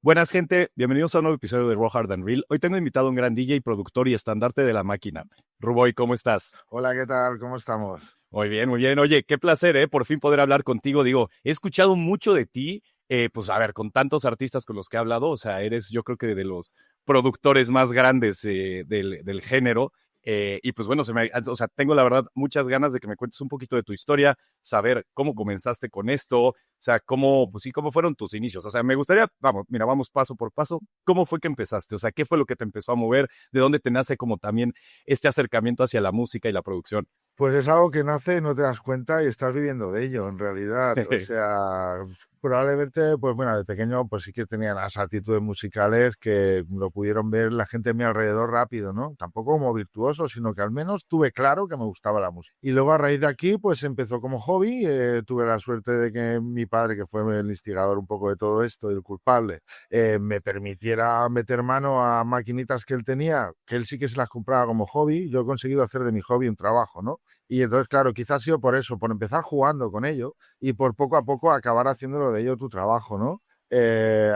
Buenas, gente. Bienvenidos a un nuevo episodio de Raw Hard and Real. Hoy tengo invitado a un gran DJ, productor y estandarte de la máquina. Ruboy, ¿cómo estás? Hola, ¿qué tal? ¿Cómo estamos? Muy bien, muy bien. Oye, qué placer, por fin poder hablar contigo. Digo, he escuchado mucho de ti, pues a ver, con tantos artistas con los que he hablado, o sea, eres yo creo que de los productores más grandes del género. Y pues bueno, o sea, tengo la verdad muchas ganas de que me cuentes un poquito de tu historia, saber cómo comenzaste con esto, o sea, cómo, pues sí, cómo fueron tus inicios. O sea, me gustaría, vamos, mira, vamos paso por paso. ¿Cómo fue que empezaste? O sea, ¿qué fue lo que te empezó a mover? ¿De dónde te nace como también este acercamiento hacia la música y la producción? Pues es algo que nace y no te das cuenta y estás viviendo de ello, en realidad. O sea, probablemente, pues bueno, de pequeño, pues sí que tenía las actitudes musicales que lo pudieron ver la gente a mi alrededor rápido, ¿no? Tampoco como virtuoso, sino que al menos tuve claro que me gustaba la música. Y luego a raíz de aquí, pues empezó como hobby. Tuve la suerte de que mi padre, que fue el instigador un poco de todo esto, y el culpable, me permitiera meter mano a maquinitas que él tenía, que él sí que se las compraba como hobby. Yo he conseguido hacer de mi hobby un trabajo, ¿no? Y entonces, claro, quizás ha sido por eso, por empezar jugando con ello y por poco a poco acabar haciéndolo de ello tu trabajo, ¿no?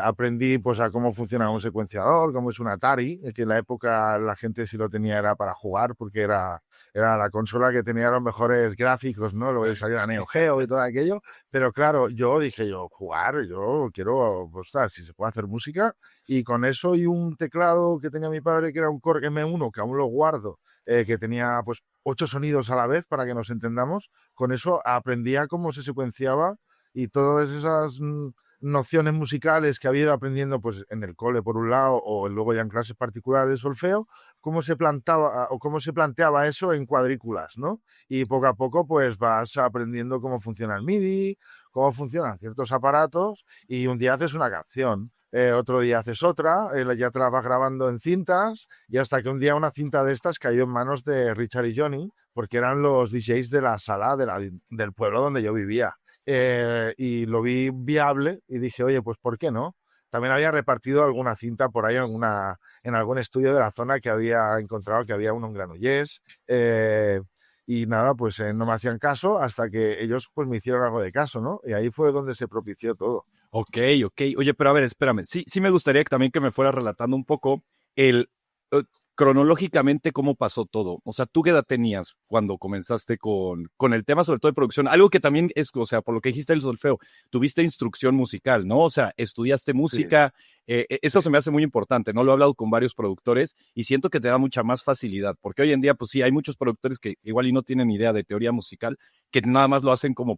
Aprendí pues a cómo funciona un secuenciador, cómo es un Atari, que en la época la gente si lo tenía era para jugar porque era la consola que tenía los mejores gráficos, ¿no? Lo que salió la Neo Geo y todo aquello. Pero claro, yo dije yo, jugar, yo quiero, pues, si se puede hacer música. Y con eso y un teclado que tenía mi padre que era un Korg M1, que aún lo guardo, que tenía pues 8 sonidos a la vez para que nos entendamos. Con eso aprendía cómo se secuenciaba y todas esas nociones musicales que había ido aprendiendo pues en el cole por un lado o luego ya en clases particulares de solfeo, cómo se plantaba o cómo se planteaba eso en cuadrículas, ¿no? Y poco a poco pues vas aprendiendo cómo funciona el MIDI, cómo funcionan ciertos aparatos y un día haces una canción. Otro día haces otra, ya te la vas grabando en cintas y hasta que un día una cinta de estas cayó en manos de Richard y Johnny, porque eran los DJs de la sala del pueblo donde yo vivía. Y lo vi viable y dije, oye, pues ¿por qué no? También había repartido alguna cinta por ahí en algún estudio de la zona que había encontrado que había uno en Granollers. Y nada, pues no me hacían caso hasta que ellos pues me hicieron algo de caso, ¿no? Y ahí fue donde se propició todo. Ok, ok. Oye, pero a ver, espérame. Sí me gustaría que también que me fueras relatando un poco el eh, cronológicamente cómo pasó todo. O sea, ¿tú qué edad tenías cuando comenzaste con el tema, sobre todo de producción? Algo que también es, o sea, por lo que dijiste el solfeo, tuviste instrucción musical, ¿no? O sea, estudiaste Sí, música. sí. Eso se me hace muy importante, ¿no? Lo he hablado con varios productores y siento que te da mucha más facilidad, porque hoy en día, pues sí, hay muchos productores que igual y no tienen idea de teoría musical, que nada más lo hacen como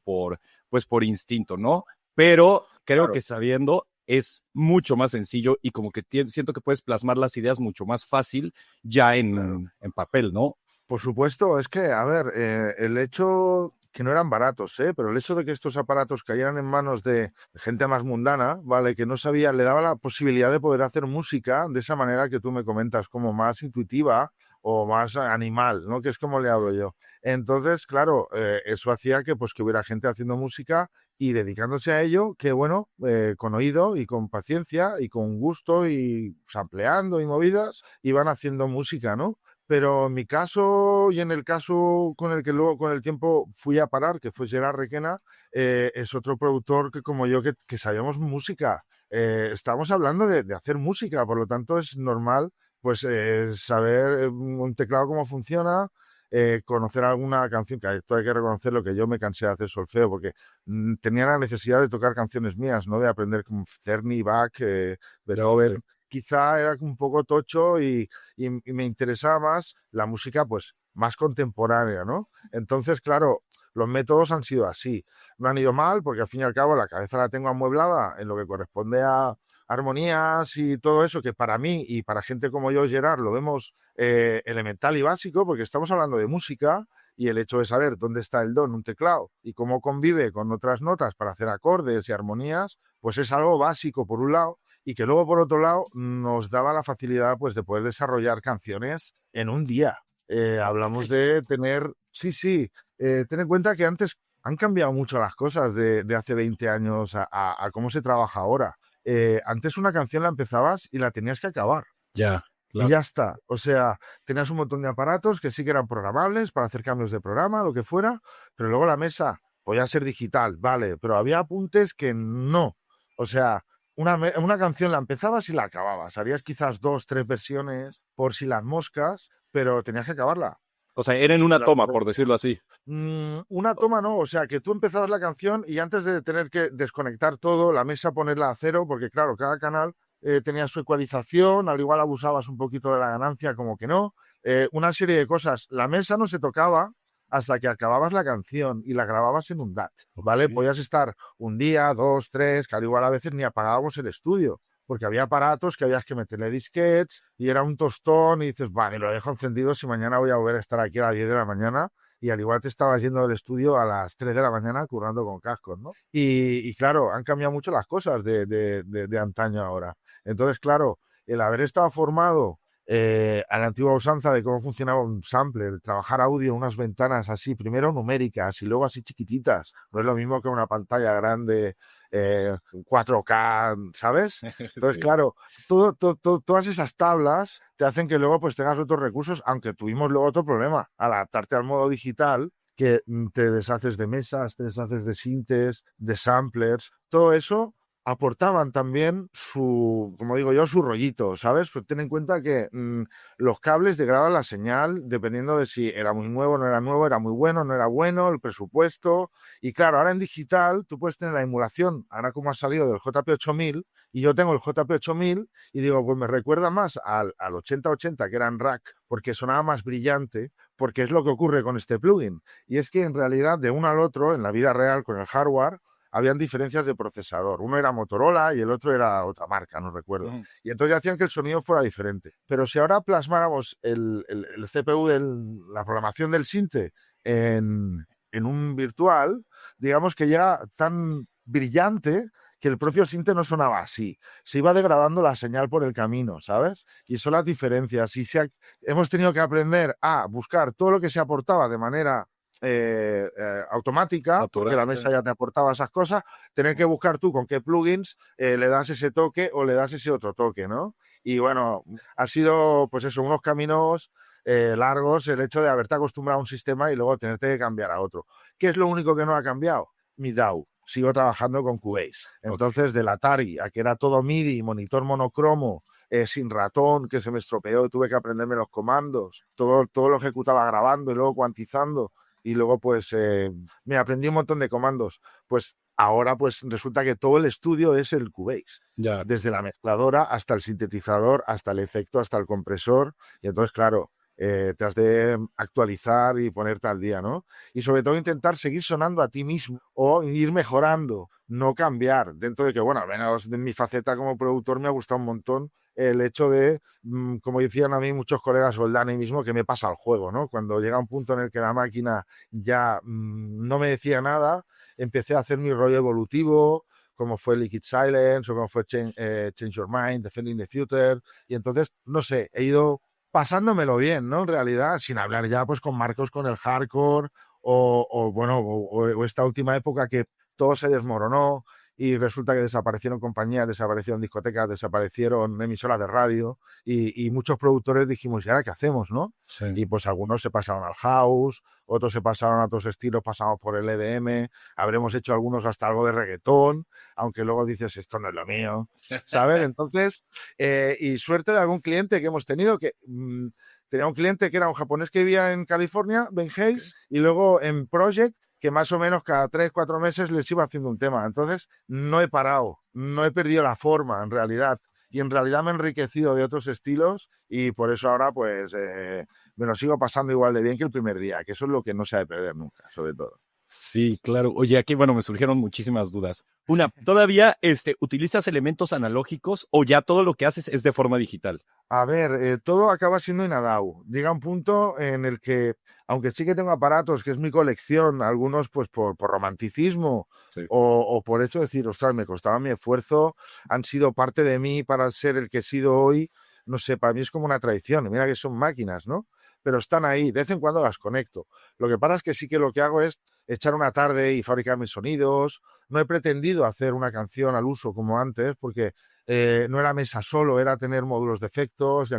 pues por instinto, ¿no? Pero creo que Claro. sabiendo es mucho más sencillo y como que siento que puedes plasmar las ideas mucho más fácil ya Claro. en papel, ¿no? Por supuesto, es que, a ver, el hecho que no eran baratos, ¿eh? Pero el hecho de que estos aparatos cayeran en manos de gente más mundana, ¿vale? Que no sabía, le daba la posibilidad de poder hacer música de esa manera que tú me comentas, como más intuitiva o más animal, ¿no? Que es como le hablo yo. Entonces, claro, eso hacía que, pues, que hubiera gente haciendo música y dedicándose a ello, que bueno, con oído y con paciencia y con gusto y sampleando y movidas, iban haciendo música, ¿no? Pero en mi caso y en el caso con el que luego con el tiempo fui a parar, que fue Gerard Requena, es otro productor que como yo que sabíamos música. Estamos hablando de hacer música, por lo tanto es normal pues saber un teclado cómo funciona, conocer alguna canción, que esto hay que reconocerlo, que yo me cansé de hacer solfeo porque tenía la necesidad de tocar canciones mías, no de aprender como Cerny, Bach, Beethoven. Quizá era un poco tocho y me interesaba más la música, pues, más contemporánea, ¿no? Entonces, claro, los métodos han sido así. No han ido mal porque al fin y al cabo la cabeza la tengo amueblada en lo que corresponde a armonías y todo eso, que para mí y para gente como yo, Gerard, lo vemos elemental y básico porque estamos hablando de música y el hecho de saber dónde está el do en un teclado y cómo convive con otras notas para hacer acordes y armonías, pues es algo básico por un lado y que luego por otro lado nos daba la facilidad pues de poder desarrollar canciones en un día. Hablamos de tener, sí, sí, ten en cuenta que antes han cambiado mucho las cosas de hace 20 años a cómo se trabaja ahora. Antes una canción la empezabas y la tenías que acabar. Ya, Y claro. ya está. O sea, tenías un montón de aparatos que sí que eran programables para hacer cambios de programa, lo que fuera, pero luego la mesa podía ser digital, vale, pero había apuntes que no. O sea, una canción la empezabas y la acababas. Harías quizás 2, 3 versiones por si las moscas, pero tenías que acabarla. O sea, era en una toma, por decirlo así. Una toma no, o sea, que tú empezabas la canción y antes de tener que desconectar todo, la mesa ponerla a cero, porque claro, cada canal tenía su ecualización, al igual abusabas un poquito de la ganancia, como que no. Una serie de cosas. La mesa no se tocaba hasta que acababas la canción y la grababas en un DAT, ¿vale? Podías estar un día, 2, 3, que al igual a veces ni apagábamos el estudio, porque había aparatos que habías que meterle disquetes y era un tostón y dices, vale, lo dejo encendido si mañana voy a volver a estar aquí a las 10 de la mañana y al igual te estabas yendo del estudio a las 3 de la mañana currando con cascos, ¿no? Y claro, han cambiado mucho las cosas de antaño ahora. Entonces, claro, el haber estado formado a la antigua usanza de cómo funcionaba un sampler, trabajar audio, unas ventanas así, primero numéricas y luego así chiquititas. No es lo mismo que una pantalla grande, 4K, ¿sabes? Entonces, Sí. claro, todas esas tablas te hacen que luego pues tengas otros recursos, aunque tuvimos luego otro problema, al adaptarte al modo digital, que te deshaces de mesas, te deshaces de sintes, de samplers, todo eso aportaban también su, como digo yo, su rollito, ¿sabes? Pero ten en cuenta que los cables degradan la señal dependiendo de si era muy nuevo, no era nuevo, era muy bueno, no era bueno, el presupuesto. Y claro, ahora en digital tú puedes tener la emulación, ahora como ha salido del JP8000, y yo tengo el JP8000 y digo, pues me recuerda más al 8080 que era en rack, porque sonaba más brillante, porque es lo que ocurre con este plugin. Y es que en realidad de uno al otro, en la vida real con el hardware, habían diferencias de procesador. Uno era Motorola y el otro era otra marca, no recuerdo. Ujú. Y entonces hacían que el sonido fuera diferente. Pero si ahora plasmáramos el CPU, la programación del sinte en un virtual, digamos que ya tan brillante que el propio sinte no sonaba así. Se iba degradando la señal por el camino, ¿sabes? Y son las diferencias. Hemos tenido que aprender a buscar todo lo que se aportaba de manera automática, porque Natural. la mesa ya te aportaba esas cosas, tener que buscar tú con qué plugins le das ese toque o le das ese otro toque, ¿no? Y bueno, ha sido, pues eso, unos caminos largos el hecho de haberte acostumbrado a un sistema y luego tenerte que cambiar a otro. ¿Qué es lo único que no ha cambiado? Mi DAW. Sigo trabajando con Cubase. Ok. Entonces, del Atari a que era todo MIDI, monitor monocromo, sin ratón, que se me estropeó, tuve que aprenderme los comandos, todo lo ejecutaba grabando y luego cuantizando y luego pues me aprendí un montón de comandos. Pues ahora pues resulta que todo el estudio es el Cubase, Ya. desde la mezcladora hasta el sintetizador, hasta el efecto, hasta el compresor, y entonces claro, te has de actualizar y ponerte al día, ¿no? Y sobre todo intentar seguir sonando a ti mismo o ir mejorando, no cambiar, dentro de que, bueno, al menos de mi faceta como productor me ha gustado un montón el hecho de, como decían a mí muchos colegas o el Dani mismo, que me pasa el juego, ¿no? Cuando llega un punto en el que la máquina ya no me decía nada, empecé a hacer mi rollo evolutivo, como fue Liquid Silence o como fue Change Your Mind, Defending the Future, y entonces, no sé, he ido pasándomelo bien, ¿no? En realidad, sin hablar ya pues con Marcos con el hardcore o esta última época que todo se desmoronó y resulta que desaparecieron compañías, desaparecieron discotecas, desaparecieron emisoras de radio y muchos productores dijimos, ¿y ahora qué hacemos, no? Sí. Y pues algunos se pasaron al house, otros se pasaron a otros estilos, pasamos por el EDM, habremos hecho algunos hasta algo de reggaetón, aunque luego dices, esto no es lo mío, ¿sabes? Entonces, y suerte de algún cliente que hemos tenido que... tenía un cliente que era un japonés que vivía en California, Ben Hayes, y luego en Project, que más o menos cada 3, 4 meses les iba haciendo un tema. Entonces, no he parado, no he perdido la forma, en realidad. Y en realidad me he enriquecido de otros estilos y por eso ahora, pues, me lo sigo pasando igual de bien que el primer día, que eso es lo que no se ha de perder nunca, sobre todo. Sí, claro. Oye, aquí, bueno, me surgieron muchísimas dudas. Una, ¿todavía utilizas elementos analógicos o ya todo lo que haces es de forma digital? A ver, todo acaba siendo inadau. Llega un punto en el que, aunque sí que tengo aparatos, que es mi colección, algunos pues por romanticismo Sí. o por hecho de decir, ostras, me costaba mi esfuerzo, han sido parte de mí para ser el que he sido hoy, no sé, para mí es como una traición. Mira que son máquinas, ¿no? Pero están ahí, de vez en cuando las conecto. Lo que pasa es que sí que lo que hago es echar una tarde y fabricar mis sonidos. No he pretendido hacer una canción al uso como antes, porque no era mesa solo, era tener módulos de efectos.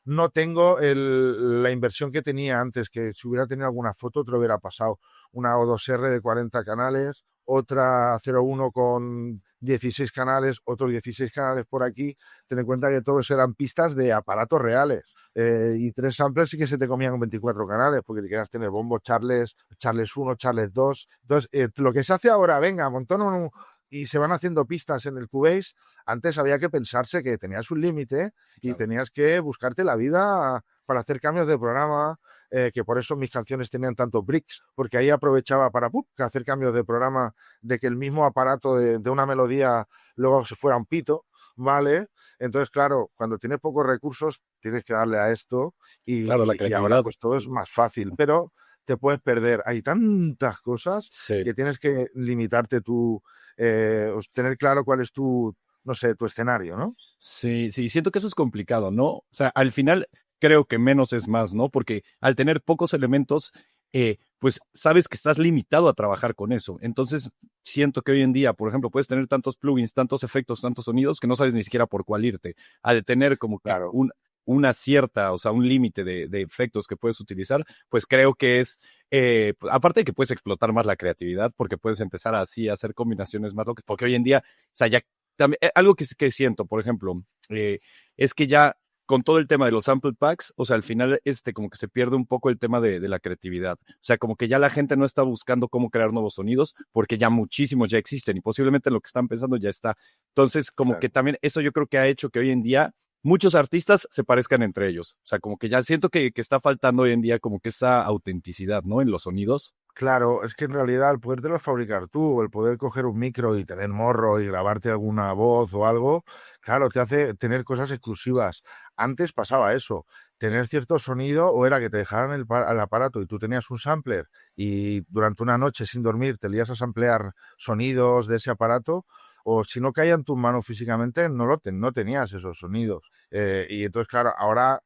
No tengo la inversión que tenía antes, que si hubiera tenido alguna foto te lo hubiera pasado. Una O2R de 40 canales, otra 01 con 16 canales, otros 16 canales por aquí. Ten en cuenta que todos eran pistas de aparatos reales. Y 3 samplers sí que se te comían con 24 canales, porque te querías tener bombo Charles, Charles 1, Charles 2. Entonces, lo que se hace ahora, venga, y se van haciendo pistas en el Cubase. Antes había que pensarse que tenías un límite y tenías que buscarte la vida para hacer cambios de programa, que por eso mis canciones tenían tantos breaks, porque ahí aprovechaba para hacer cambios de programa, de que el mismo aparato de una melodía luego se fuera un pito, ¿vale? Entonces, claro, cuando tienes pocos recursos, tienes que darle a esto Claro, la y ahora creatividad. pues todo es más fácil, pero te puedes perder. Hay tantas cosas Sí. que tienes que limitarte tú, tener claro cuál es tu, no sé, tu escenario, ¿no? Sí, sí, siento que eso es complicado, ¿no? O sea, al final creo que menos es más, ¿no? Porque al tener pocos elementos, pues sabes que estás limitado a trabajar con eso. Entonces, siento que hoy en día, por ejemplo, puedes tener tantos plugins, tantos efectos, tantos sonidos que no sabes ni siquiera por cuál irte. Al tener como que Claro. una cierta, o sea, un límite de efectos que puedes utilizar, pues creo que es, aparte de que puedes explotar más la creatividad, porque puedes empezar así a hacer combinaciones más locas, porque hoy en día, o sea, ya también, algo que siento, por ejemplo, es que ya con todo el tema de los sample packs, o sea, al final como que se pierde un poco el tema de la creatividad. O sea, como que ya la gente no está buscando cómo crear nuevos sonidos, porque ya muchísimos ya existen y posiblemente lo que están pensando ya está. Entonces, como que Claro. también eso yo creo que ha hecho que hoy en día muchos artistas se parezcan entre ellos. O sea, como que ya siento que está faltando hoy en día como que esa autenticidad, ¿no? En los sonidos. Claro, es que en realidad el podértelo fabricar tú, el poder coger un micro y tener morro y grabarte alguna voz o algo, claro, te hace tener cosas exclusivas. Antes pasaba eso, tener cierto sonido o era que te dejaran el aparato y tú tenías un sampler y durante una noche sin dormir te lías a samplear sonidos de ese aparato, o si no caía en tus manos físicamente no tenías esos sonidos. Y entonces, claro, ahora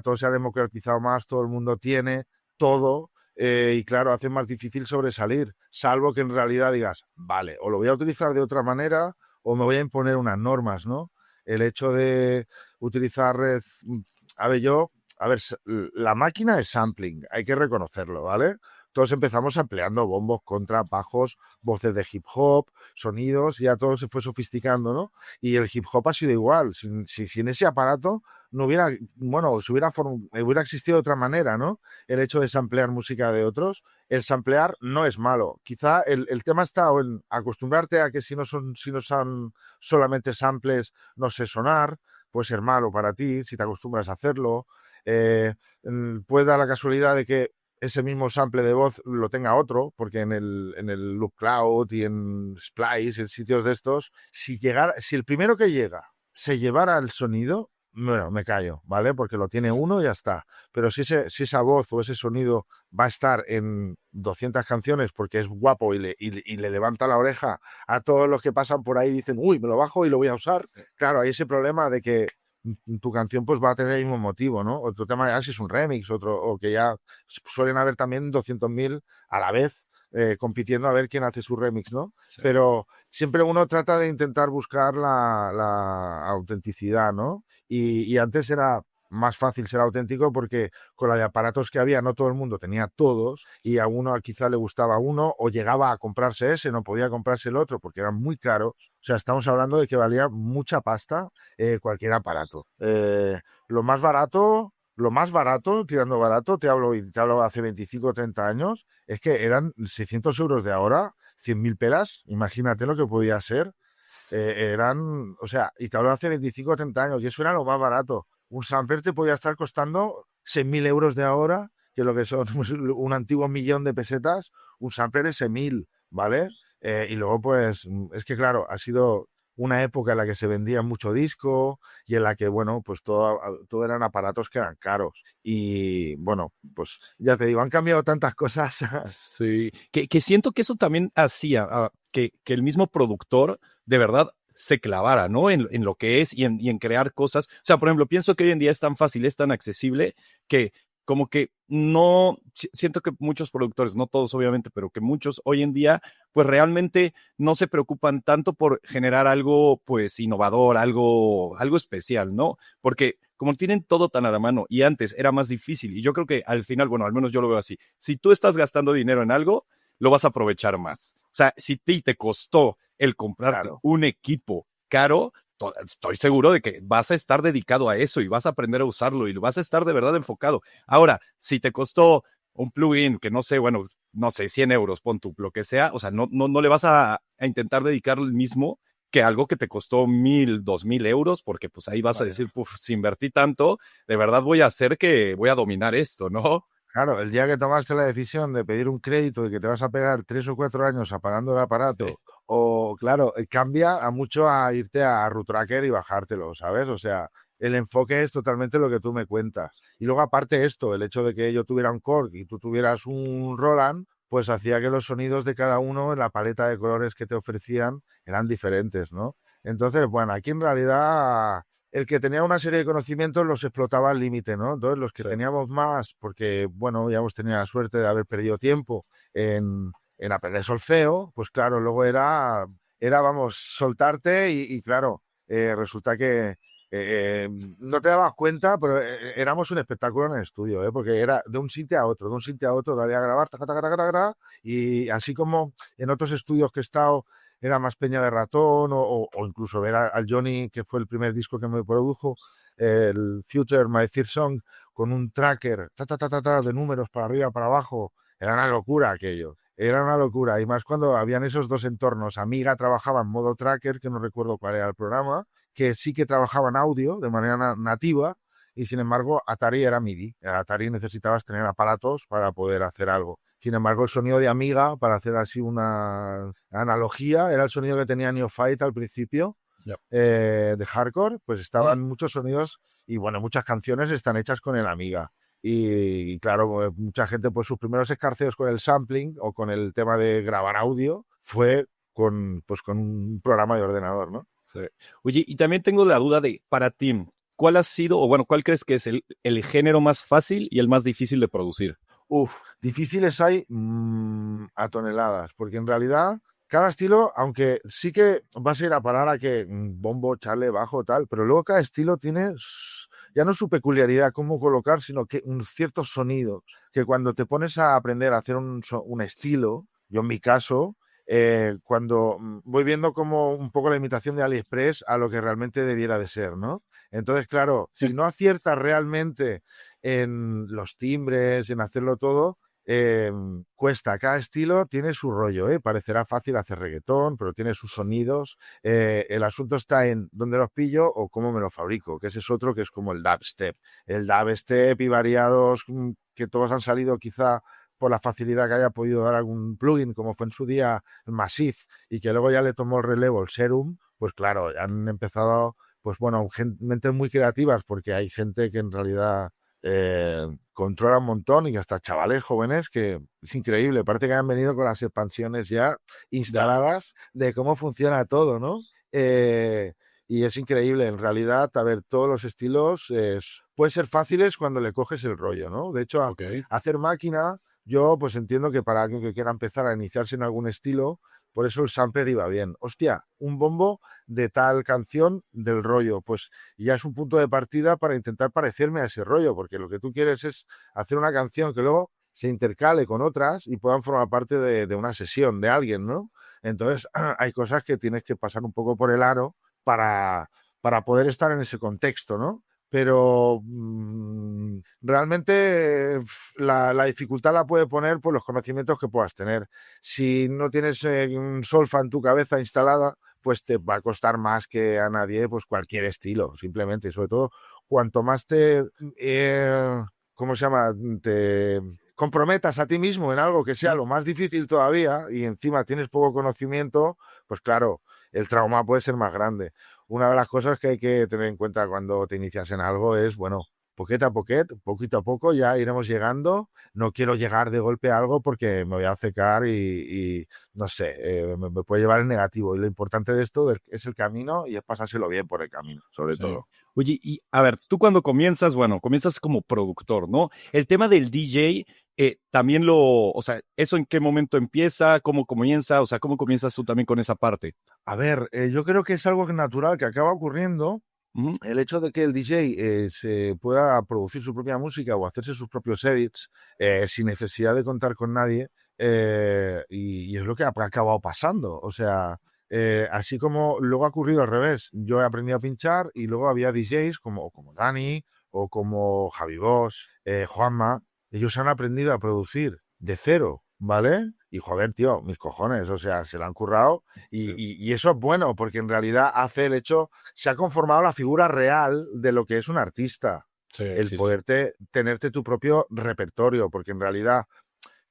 todo se ha democratizado más, todo el mundo tiene todo, y claro, hace más difícil sobresalir, salvo que en realidad digas, vale, o lo voy a utilizar de otra manera o me voy a imponer unas normas, ¿no? El hecho de utilizar, a ver, la máquina es sampling, hay que reconocerlo, ¿vale? Todos empezamos ampliando bombos, contra, bajos, voces de hip hop, sonidos, y ya todo se fue sofisticando, ¿no? Y el hip hop ha sido igual, sin ese aparato no hubiera, bueno, hubiera existido de otra manera, ¿no? El hecho de samplear música de otros. El samplear no es malo. Quizá el tema está en acostumbrarte a que si no son solamente samples, no sé sonar, puede ser malo para ti si te acostumbras a hacerlo. Eh, Puede dar la casualidad de que ese mismo sample de voz lo tenga otro, porque en el Loop Cloud y en Splice, en sitios de estos, si el primero que llega se llevara el sonido, bueno, me callo, ¿vale? Porque lo tiene uno y ya está. Pero si esa voz o ese sonido va a estar en 200 canciones porque es guapo y le levanta la oreja a todos los que pasan por ahí y dicen, uy, me lo bajo y lo voy a usar. Claro, hay ese problema de que tu canción pues va a tener el mismo motivo, ¿no? Otro tema ya si es un remix, o que ya suelen haber también 200.000 a la vez, compitiendo a ver quién hace su remix, ¿no? Sí. Pero siempre uno trata de intentar buscar la autenticidad, ¿no? Y antes era más fácil ser auténtico porque con la de aparatos que había no todo el mundo tenía todos y a uno quizá le gustaba uno o llegaba a comprarse ese, no podía comprarse el otro porque eran muy caros. O sea, estamos hablando de que valía mucha pasta, cualquier aparato. Lo más barato, tirando barato, te hablo hace 25 o 30 años, es que eran 600 euros de ahora, 100.000 pelas, imagínate lo que podía ser. O sea, y te hablo hace 25 o 30 años, y eso era lo más barato. Un sampler te podía estar costando 6.000 euros de ahora, que lo que son un antiguo millón de pesetas, un sampler es 6.000, ¿vale? Y luego, pues, es que claro, ha sido una época en la que se vendía mucho disco y en la que, bueno, pues todo eran aparatos que eran caros. Y bueno, pues ya te digo, han cambiado tantas cosas. Sí, que siento que eso también hacía que el mismo productor de verdad se clavara, ¿no? En lo que es y en crear cosas. O sea, por ejemplo, pienso que hoy en día es tan fácil, es tan accesible que como que no, siento que muchos productores, no todos obviamente, pero que muchos hoy en día, pues realmente no se preocupan tanto por generar algo, pues, innovador, algo especial, ¿no? Porque como tienen todo tan a la mano y antes era más difícil, y yo creo que al final, bueno, al menos yo lo veo así, si tú estás gastando dinero en algo, lo vas a aprovechar más. sea, si te costó el comprarte Claro. un equipo caro, estoy seguro de que vas a estar dedicado a eso y vas a aprender a usarlo y vas a estar de verdad enfocado. Ahora, si te costó un plugin que no sé, bueno, no sé, 100 euros, pon tú, lo que sea, o sea, no le vas a intentar dedicar el mismo que algo que te costó 1,000, 2,000 euros, porque pues ahí vas a Vaya. decir, puf, si invertí tanto, de verdad voy a hacer que voy a dominar esto, ¿no? Claro, el día que tomaste la decisión de pedir un crédito y que te vas a pegar 3 o 4 años apagando el Sí, aparato, o claro, cambia a mucho a irte a Root Tracker y bajártelo, ¿sabes? O sea, el enfoque es totalmente lo que tú me cuentas. Y luego aparte esto, el hecho de que yo tuviera un Korg y tú tuvieras un Roland, pues hacía que los sonidos de cada uno en la paleta de colores que te ofrecían eran diferentes, ¿no? Entonces, bueno, aquí en realidad el que tenía una serie de conocimientos los explotaba al límite, ¿no? Entonces, los que sí. teníamos más, porque, bueno, ya hemos tenido la suerte de haber perdido tiempo en aprender solfeo, pues claro, luego vamos, soltarte y claro, resulta que no te dabas cuenta, pero éramos un espectáculo en el estudio, ¿eh? Porque era de un sitio a otro, de un sitio a otro, daría a grabar, taca, taca, taca, taca, taca, y así como en otros estudios que he estado era más Peña de Ratón o incluso ver al Johnny, que fue el primer disco que me produjo, el Future, My Third Song, con un tracker ta, ta, ta, ta, ta, de números para arriba, para abajo. Era una locura aquello. Era una locura. Y más cuando habían esos dos entornos. Amiga trabajaba en modo tracker, que no recuerdo cuál era el programa, que sí que trabajaba en audio de manera nativa, y sin embargo Atari era MIDI. Atari necesitabas tener aparatos para poder hacer algo. Sin embargo, el sonido de Amiga, para hacer así una analogía, era el sonido que tenía Neophyte al principio, Yep. de hardcore, pues Mm. estaban muchos sonidos y bueno, muchas canciones están hechas con el Amiga. Y claro, pues, mucha gente, pues sus primeros escarceos con el sampling o con el tema de grabar audio fue con un programa de ordenador, ¿no? Sí. Oye, y también tengo la duda de, para ti, ¿cuál ha sido, o bueno, cuál crees que es el género más fácil y el más difícil de producir? Uf, difíciles hay a toneladas, porque en realidad cada estilo, aunque sí que vas a ir a parar a que bombo, chale, bajo, tal, pero luego cada estilo tiene ya no su peculiaridad, cómo colocar, sino que un cierto sonido, que cuando te pones a aprender a hacer un estilo, yo en mi caso, cuando voy viendo como un poco la imitación de AliExpress a lo que realmente debiera de ser, ¿no? Entonces, claro, si no aciertas realmente en los timbres, en hacerlo todo, cuesta. Cada estilo tiene su rollo, ¿eh? Parecerá fácil hacer reggaetón, pero tiene sus sonidos. El asunto está en dónde los pillo o cómo me los fabrico, que ese es otro que es como el dubstep. El dubstep y variados que todos han salido quizá por la facilidad que haya podido dar algún plugin, como fue en su día el Massive, y que luego ya le tomó el relevo el Serum, pues claro, han empezado, pues bueno, mentes muy creativas, porque hay gente que en realidad controla un montón y hasta chavales jóvenes que es increíble. Parece que han venido con las expansiones ya Ya. instaladas de cómo funciona todo, ¿no? Y es increíble, en realidad, a ver, todos los estilos pueden ser fáciles cuando le coges el rollo, ¿no? De hecho, Ok. hacer máquina, yo pues entiendo que para alguien que quiera empezar a iniciarse en algún estilo, por eso el sampler iba bien. Hostia, un bombo de tal canción del rollo, pues ya es un punto de partida para intentar parecerme a ese rollo, porque lo que tú quieres es hacer una canción que luego se intercale con otras y puedan formar parte de una sesión de alguien, ¿no? Entonces hay cosas que tienes que pasar un poco por el aro para, para poder estar en ese contexto, ¿no? Pero realmente la dificultad la puede poner por los conocimientos que puedas tener. Si no tienes un solfa en tu cabeza instalada, pues te va a costar más que a nadie, pues cualquier estilo, simplemente. Y sobre todo, cuanto más ¿cómo se llama? Te comprometas a ti mismo en algo que sea Mm. lo más difícil todavía y encima tienes poco conocimiento, pues claro, el trauma puede ser más grande. Una de las cosas que hay que tener en cuenta cuando te inicias en algo es, bueno, poquito a poquito, poquito a poco ya iremos llegando. No quiero llegar de golpe a algo porque me voy a acercar y no sé, me puede llevar en negativo. Y lo importante de esto es el camino y es pasárselo bien por el camino, sobre Sí. todo. Oye, y a ver, tú cuando comienzas, bueno, comienzas como productor, ¿no? El tema del DJ, también o sea, ¿eso en qué momento empieza? ¿Cómo comienza? O sea, ¿cómo comienzas tú también con esa parte? A ver, yo creo que es algo natural que acaba ocurriendo. Ujú. El hecho de que el DJ se pueda producir su propia música o hacerse sus propios edits sin necesidad de contar con nadie y es lo que ha acabado pasando. O sea, así como luego ha ocurrido al revés. Yo he aprendido a pinchar y luego había DJs como Dani o como Javi Bosch, Juanma. Ellos han aprendido a producir de cero, ¿vale? Y joder, tío, mis cojones, o sea, se lo han currado Sí, y eso es bueno porque en realidad hace el hecho, se ha conformado la figura real de lo que es un artista, sí, el sí, sí. poderte tenerte tu propio repertorio, porque en realidad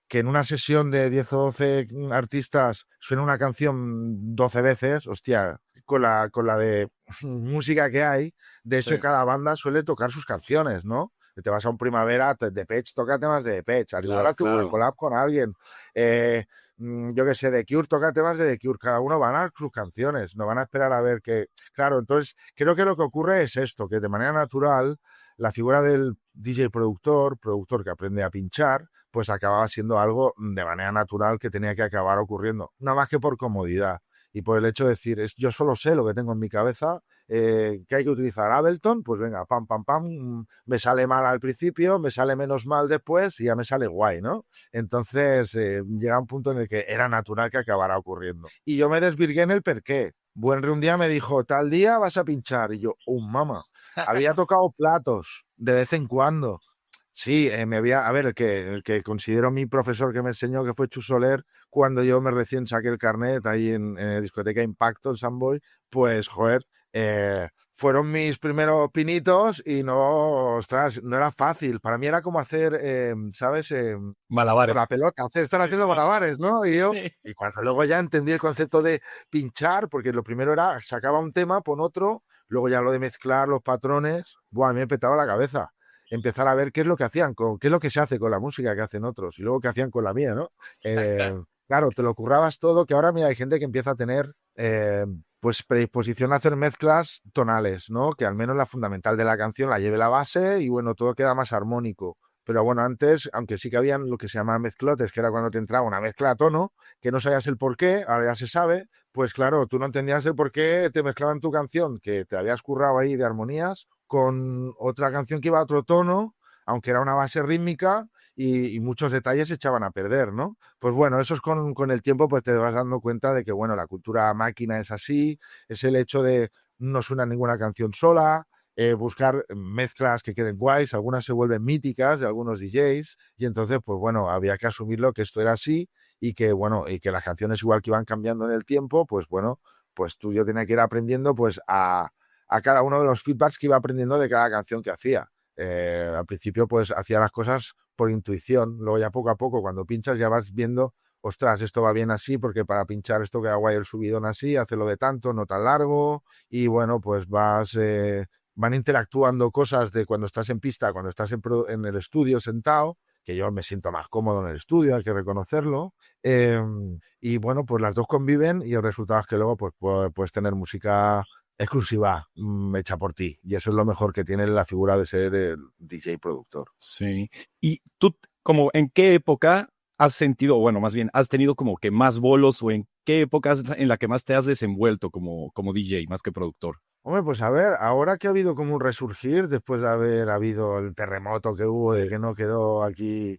que en una sesión de 10 o 12 artistas suene una canción 12 veces, hostia, con la de música que hay, de Sí, hecho cada banda suele tocar sus canciones, ¿no? Te vas a un Primavera, Depeche toca temas de Depeche, al igual claro, hace una claro. collab con alguien, yo qué sé, The Cure toca temas de The Cure, cada uno van a sus canciones, no van a esperar a ver qué... Claro, entonces creo que lo que ocurre es esto, que de manera natural la figura del DJ productor que aprende a pinchar, pues acababa siendo algo de manera natural que tenía que acabar ocurriendo, nada más que por comodidad y por el hecho de decir, yo solo sé lo que tengo en mi cabeza, que hay que utilizar Ableton, pues venga, pam, pam, pam, me sale mal al principio, me sale menos mal después y ya me sale guay, ¿no? Entonces llega un punto en el que era natural que acabara ocurriendo. Y yo me desvirgué en el porqué. Buen un día me dijo, tal día vas a pinchar. Y yo, mamá, había tocado platos de vez en cuando. Sí, a ver, el que considero mi profesor que me enseñó, que fue Chus Soler, cuando yo me recién saqué el carnet ahí en discoteca Impacto en San Boy, pues, joder, fueron mis primeros pinitos y no, ostras, no era fácil. Para mí era como hacer, ¿sabes? Con la Malabares. pelota, están Sí, haciendo claro. malabares, ¿no? Sí. Y cuando luego ya entendí el concepto de pinchar, porque lo primero era, sacaba un tema, pon otro, luego ya lo de mezclar los patrones, buah, a mí me petaba la cabeza empezar a ver qué es lo que hacían, qué es lo que se hace con la música que hacen otros y luego qué hacían con la mía, ¿no? Claro, te lo currabas todo, que ahora mira, hay gente que empieza a tener pues predisposición a hacer mezclas tonales, ¿no? Que al menos la fundamental de la canción la lleve la base y bueno, todo queda más armónico. Pero bueno, antes, aunque sí que habían lo que se llamaban mezclotes, que era cuando te entraba una mezcla a tono, que no sabías el por qué, ahora ya se sabe, pues claro, tú no entendías el por qué te mezclaban tu canción, que te habías currado ahí de armonías, con otra canción que iba a otro tono, aunque era una base rítmica, y muchos detalles se echaban a perder, ¿no? Pues bueno, eso es con el tiempo, pues te vas dando cuenta de que, bueno, la cultura máquina es así, es el hecho de no suena ninguna canción sola, buscar mezclas que queden guays, algunas se vuelven míticas de algunos DJs, y entonces, pues bueno, había que asumirlo que esto era así, y que, bueno, y que las canciones igual que iban cambiando en el tiempo, pues bueno, pues tú yo tenía que ir aprendiendo pues a cada uno de los feedbacks que iba aprendiendo de cada canción que hacía. Al principio pues hacía las cosas por intuición, luego ya poco a poco cuando pinchas ya vas viendo, ostras, esto va bien así porque para pinchar esto queda guay el subidón así, hacerlo de tanto, no tan largo y bueno, pues van interactuando cosas de cuando estás en pista, cuando estás en el estudio sentado, que yo me siento más cómodo en el estudio, hay que reconocerlo. Eh, y bueno, pues las dos conviven y el resultado es que luego pues puedes tener música exclusiva hecha por ti. Y eso es lo mejor que tiene la figura de ser el DJ productor. Sí. ¿Y tú, como en qué época has sentido, bueno, más bien, has tenido como que más bolos o en qué época es en la que más te has desenvuelto como DJ, más que productor? Hombre, pues a ver, ahora que ha habido como un resurgir después de haber habido el terremoto que hubo, de Sí. que no quedó aquí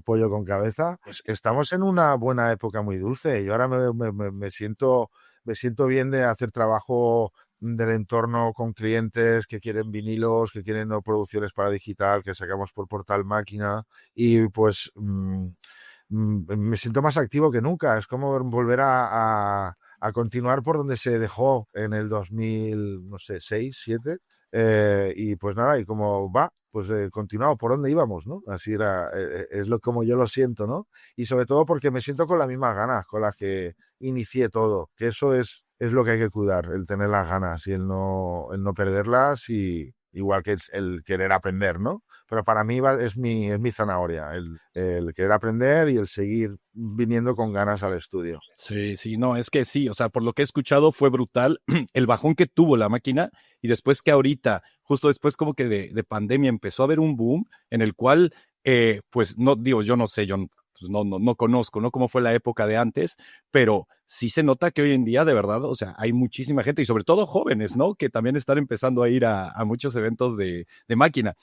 pollo con cabeza, pues estamos en una buena época muy dulce. Yo ahora me siento bien de hacer trabajo del entorno con clientes que quieren vinilos, que quieren no, producciones para digital, que sacamos por Portal Máquina y pues me siento más activo que nunca. Es como volver a continuar por donde se dejó en el 2000, no sé, 6 7 y pues nada, y como va, pues continuado por donde íbamos, ¿no? Así era, es lo como yo lo siento, ¿no? Y sobre todo porque me siento con las mismas ganas con las que inicié todo, que eso es lo que hay que cuidar, el tener las ganas y el no perderlas y igual que el querer aprender, ¿no? Pero para mí es mi zanahoria, el querer aprender y el seguir viniendo con ganas al estudio. Sí, sí, no, es que sí, o sea, por lo que he escuchado fue brutal el bajón que tuvo la máquina y después que ahorita, justo después como que de pandemia empezó a haber un boom en el cual, pues no, digo, yo no sé, yo pues no conozco, ¿no? Cómo fue la época de antes, pero sí se nota que hoy en día, de verdad, o sea, hay muchísima gente y sobre todo jóvenes, ¿no? Que también están empezando a ir a muchos eventos de máquina.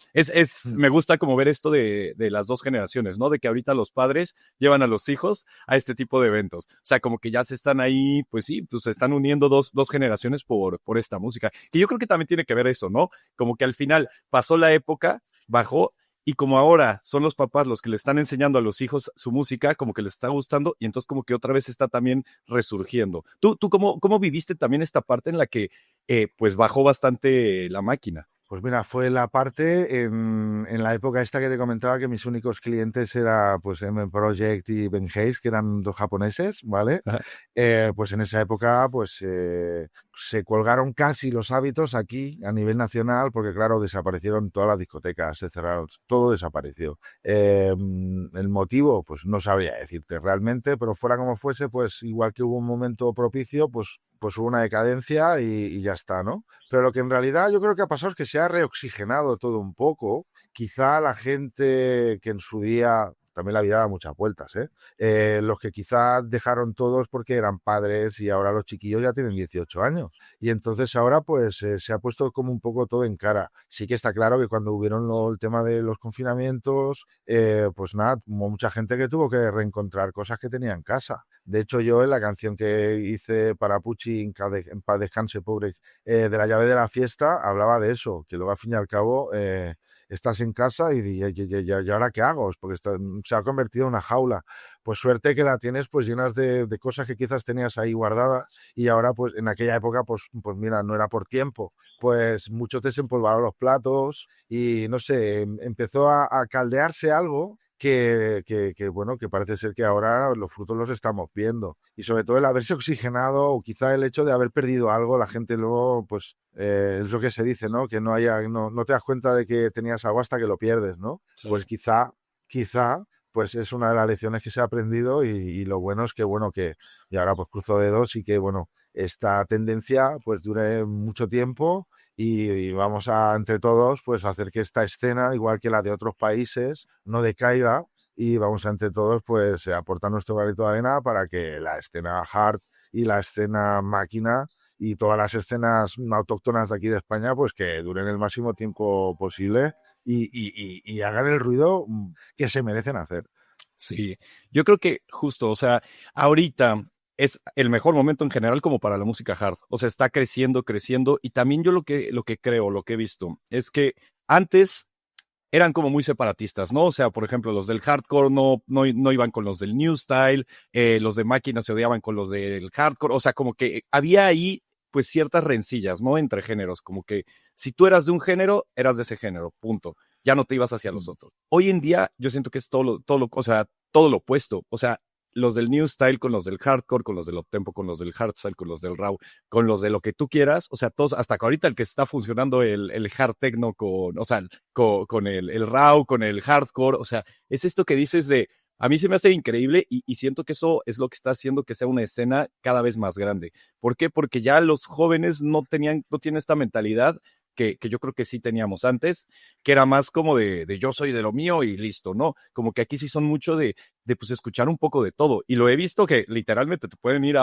Me gusta como ver esto de las dos generaciones, ¿no? De que ahorita los padres llevan a los hijos a este tipo de eventos. O sea, como que ya se están ahí, pues sí, pues se están uniendo dos generaciones por esta música. Que yo creo que también tiene que ver eso, ¿no? Como que al final pasó la época, bajó, y como ahora son los papás los que le están enseñando a los hijos su música, como que les está gustando, y entonces como que otra vez está también resurgiendo. ¿Tú cómo viviste también esta parte en la que pues bajó bastante la máquina? Pues mira, fue la parte en la época esta que te comentaba que mis únicos clientes era pues M Project y Ben Hayes, que eran dos japoneses, ¿vale? Ajá. Pues en esa época pues se colgaron casi los hábitos aquí a nivel nacional porque claro, desaparecieron todas las discotecas, se cerraron, todo desapareció. El motivo, pues no sabría decirte realmente, pero fuera como fuese, pues igual que hubo un momento propicio, pues hubo una decadencia y ya está, ¿no? Pero lo que en realidad yo creo que ha pasado es que se ha reoxigenado todo un poco. Quizá la gente que en su día, también la vida da muchas vueltas, ¿eh? Los que quizá dejaron todos porque eran padres y ahora los chiquillos ya tienen 18 años. Y entonces ahora pues se ha puesto como un poco todo en cara. Sí que está claro que cuando hubieron el tema de los confinamientos, pues nada, hubo mucha gente que tuvo que reencontrar cosas que tenía en casa. De hecho, yo en la canción que hice para Pucci, en paz descanse, pobre, de la llave de la fiesta, hablaba de eso, que luego al fin y al cabo estás en casa y ahora qué hago, porque se ha convertido en una jaula. Pues suerte que la tienes pues llenas de cosas que quizás tenías ahí guardadas y ahora pues en aquella época pues mira, no era por tiempo, pues muchos desempolvaron los platos y no sé, empezó a caldearse algo bueno, que parece ser que ahora los frutos los estamos viendo. Y sobre todo el haberse oxigenado o quizá el hecho de haber perdido algo, la gente luego, pues, es lo que se dice, ¿no? Que no te das cuenta de que tenías algo hasta que lo pierdes, ¿no? Sí. Pues quizá, pues es una de las lecciones que se ha aprendido y lo bueno es que, bueno, y ahora pues cruzo dedos y que, bueno, esta tendencia pues dure mucho tiempo y vamos a, entre todos, pues hacer que esta escena, igual que la de otros países, no decaiga y vamos a, entre todos, pues aportar nuestro granito de arena para que la escena hard y la escena máquina y todas las escenas autóctonas de aquí de España, pues que duren el máximo tiempo posible y hagan el ruido que se merecen hacer. Sí, yo creo que justo, o sea, ahorita es el mejor momento en general como para la música hard. O sea, está creciendo, creciendo. Y también yo lo que creo, lo que he visto, es que antes eran como muy separatistas, ¿no? O sea, por ejemplo, los del hardcore no iban con los del new style, los de máquinas se odiaban con los del hardcore. O sea, como que había ahí pues ciertas rencillas, ¿no? Entre géneros, como que si tú eras de un género, eras de ese género, punto. Ya no te ibas hacia los otros. Hoy en día yo siento que es o sea, todo lo opuesto. O sea, los del new style con los del hardcore, con los del uptempo, con los del hardstyle, con los del raw, con los de lo que tú quieras, o sea, todos, hasta que ahorita el que está funcionando el hard techno o sea, con el raw, con el hardcore, o sea, es esto que dices a mí se me hace increíble y siento que eso es lo que está haciendo que sea una escena cada vez más grande. ¿Por qué? Porque ya los jóvenes no tienen esta mentalidad que yo creo que sí teníamos antes, que era más como de yo soy de lo mío y listo, ¿no? Como que aquí sí son mucho de pues escuchar un poco de todo. Y lo he visto que literalmente te pueden ir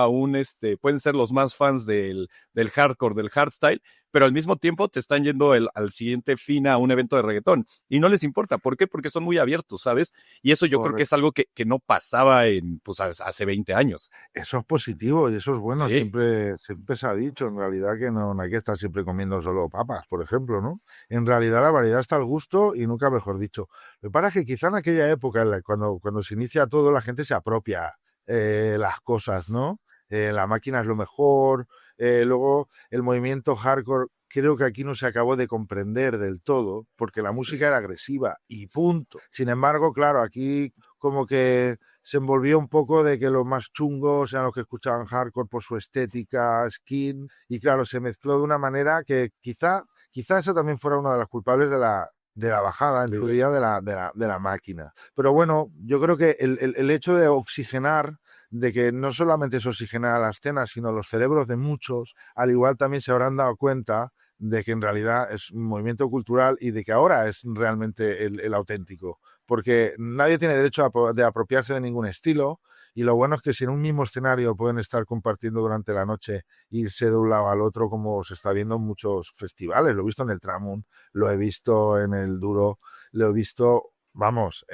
pueden ser los más fans del hardcore, del hardstyle, pero al mismo tiempo te están yendo al siguiente fin a un evento de reggaetón. Y no les importa. ¿Por qué? Porque son muy abiertos, ¿sabes? Y eso yo creo que es Correcto. algo que no pasaba pues hace 20 años. Eso es positivo y eso es bueno. Sí. Siempre se ha dicho en realidad que no hay que estar siempre comiendo solo papas, por ejemplo, ¿no? En realidad la variedad está al gusto y nunca mejor dicho. Lo que pasa es que quizá en aquella época, cuando se inicia todo, la gente se apropia las cosas, ¿no? La máquina es lo mejor. Luego el movimiento hardcore creo que aquí no se acabó de comprender del todo porque la música era agresiva y punto. Sin embargo, claro, aquí como que se envolvió un poco de que los más chungos eran los que escuchaban hardcore por su estética, skin, y claro, se mezcló de una manera que quizá eso también fuera una de las culpables de la bajada en su día de la máquina. Pero bueno, yo creo que el hecho de oxigenar, de que no solamente se oxigena la escena, sino los cerebros de muchos, al igual también se habrán dado cuenta de que en realidad es un movimiento cultural y de que ahora es realmente el auténtico, porque nadie tiene derecho de apropiarse de ningún estilo. Y lo bueno es que si en un mismo escenario pueden estar compartiendo durante la noche, irse de un lado al otro, como se está viendo en muchos festivales. Lo he visto en el Tramun, lo he visto en el Duro, lo he visto, vamos,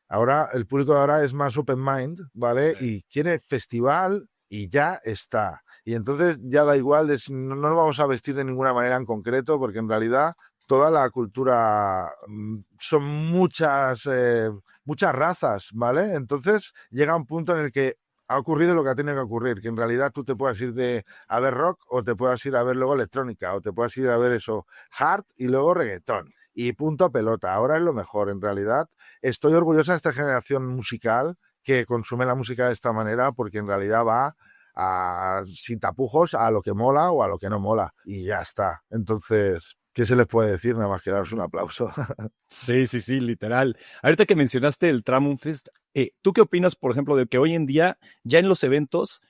ahora el público de ahora es más open mind, ¿vale? Sí. Y quiere festival y ya está. Y entonces ya da igual, no nos vamos a vestir de ninguna manera en concreto, porque en realidad toda la cultura son muchas razas, ¿vale? Entonces llega un punto en el que ha ocurrido lo que ha tenido que ocurrir, que en realidad tú te puedas ir a ver rock o te puedas ir a ver luego electrónica o te puedas ir a ver eso, hard y luego reggaetón. Y punto pelota, ahora es lo mejor. En realidad estoy orgullosa de esta generación musical que consume la música de esta manera, porque en realidad va sin tapujos a lo que mola o a lo que no mola y ya está. Entonces, ¿qué se les puede decir? Nada más que daros un aplauso. Sí, sí, sí, literal. Ahorita que mencionaste el Tramum Fest, ¿tú qué opinas, por ejemplo, de que hoy en día, ya en los eventos,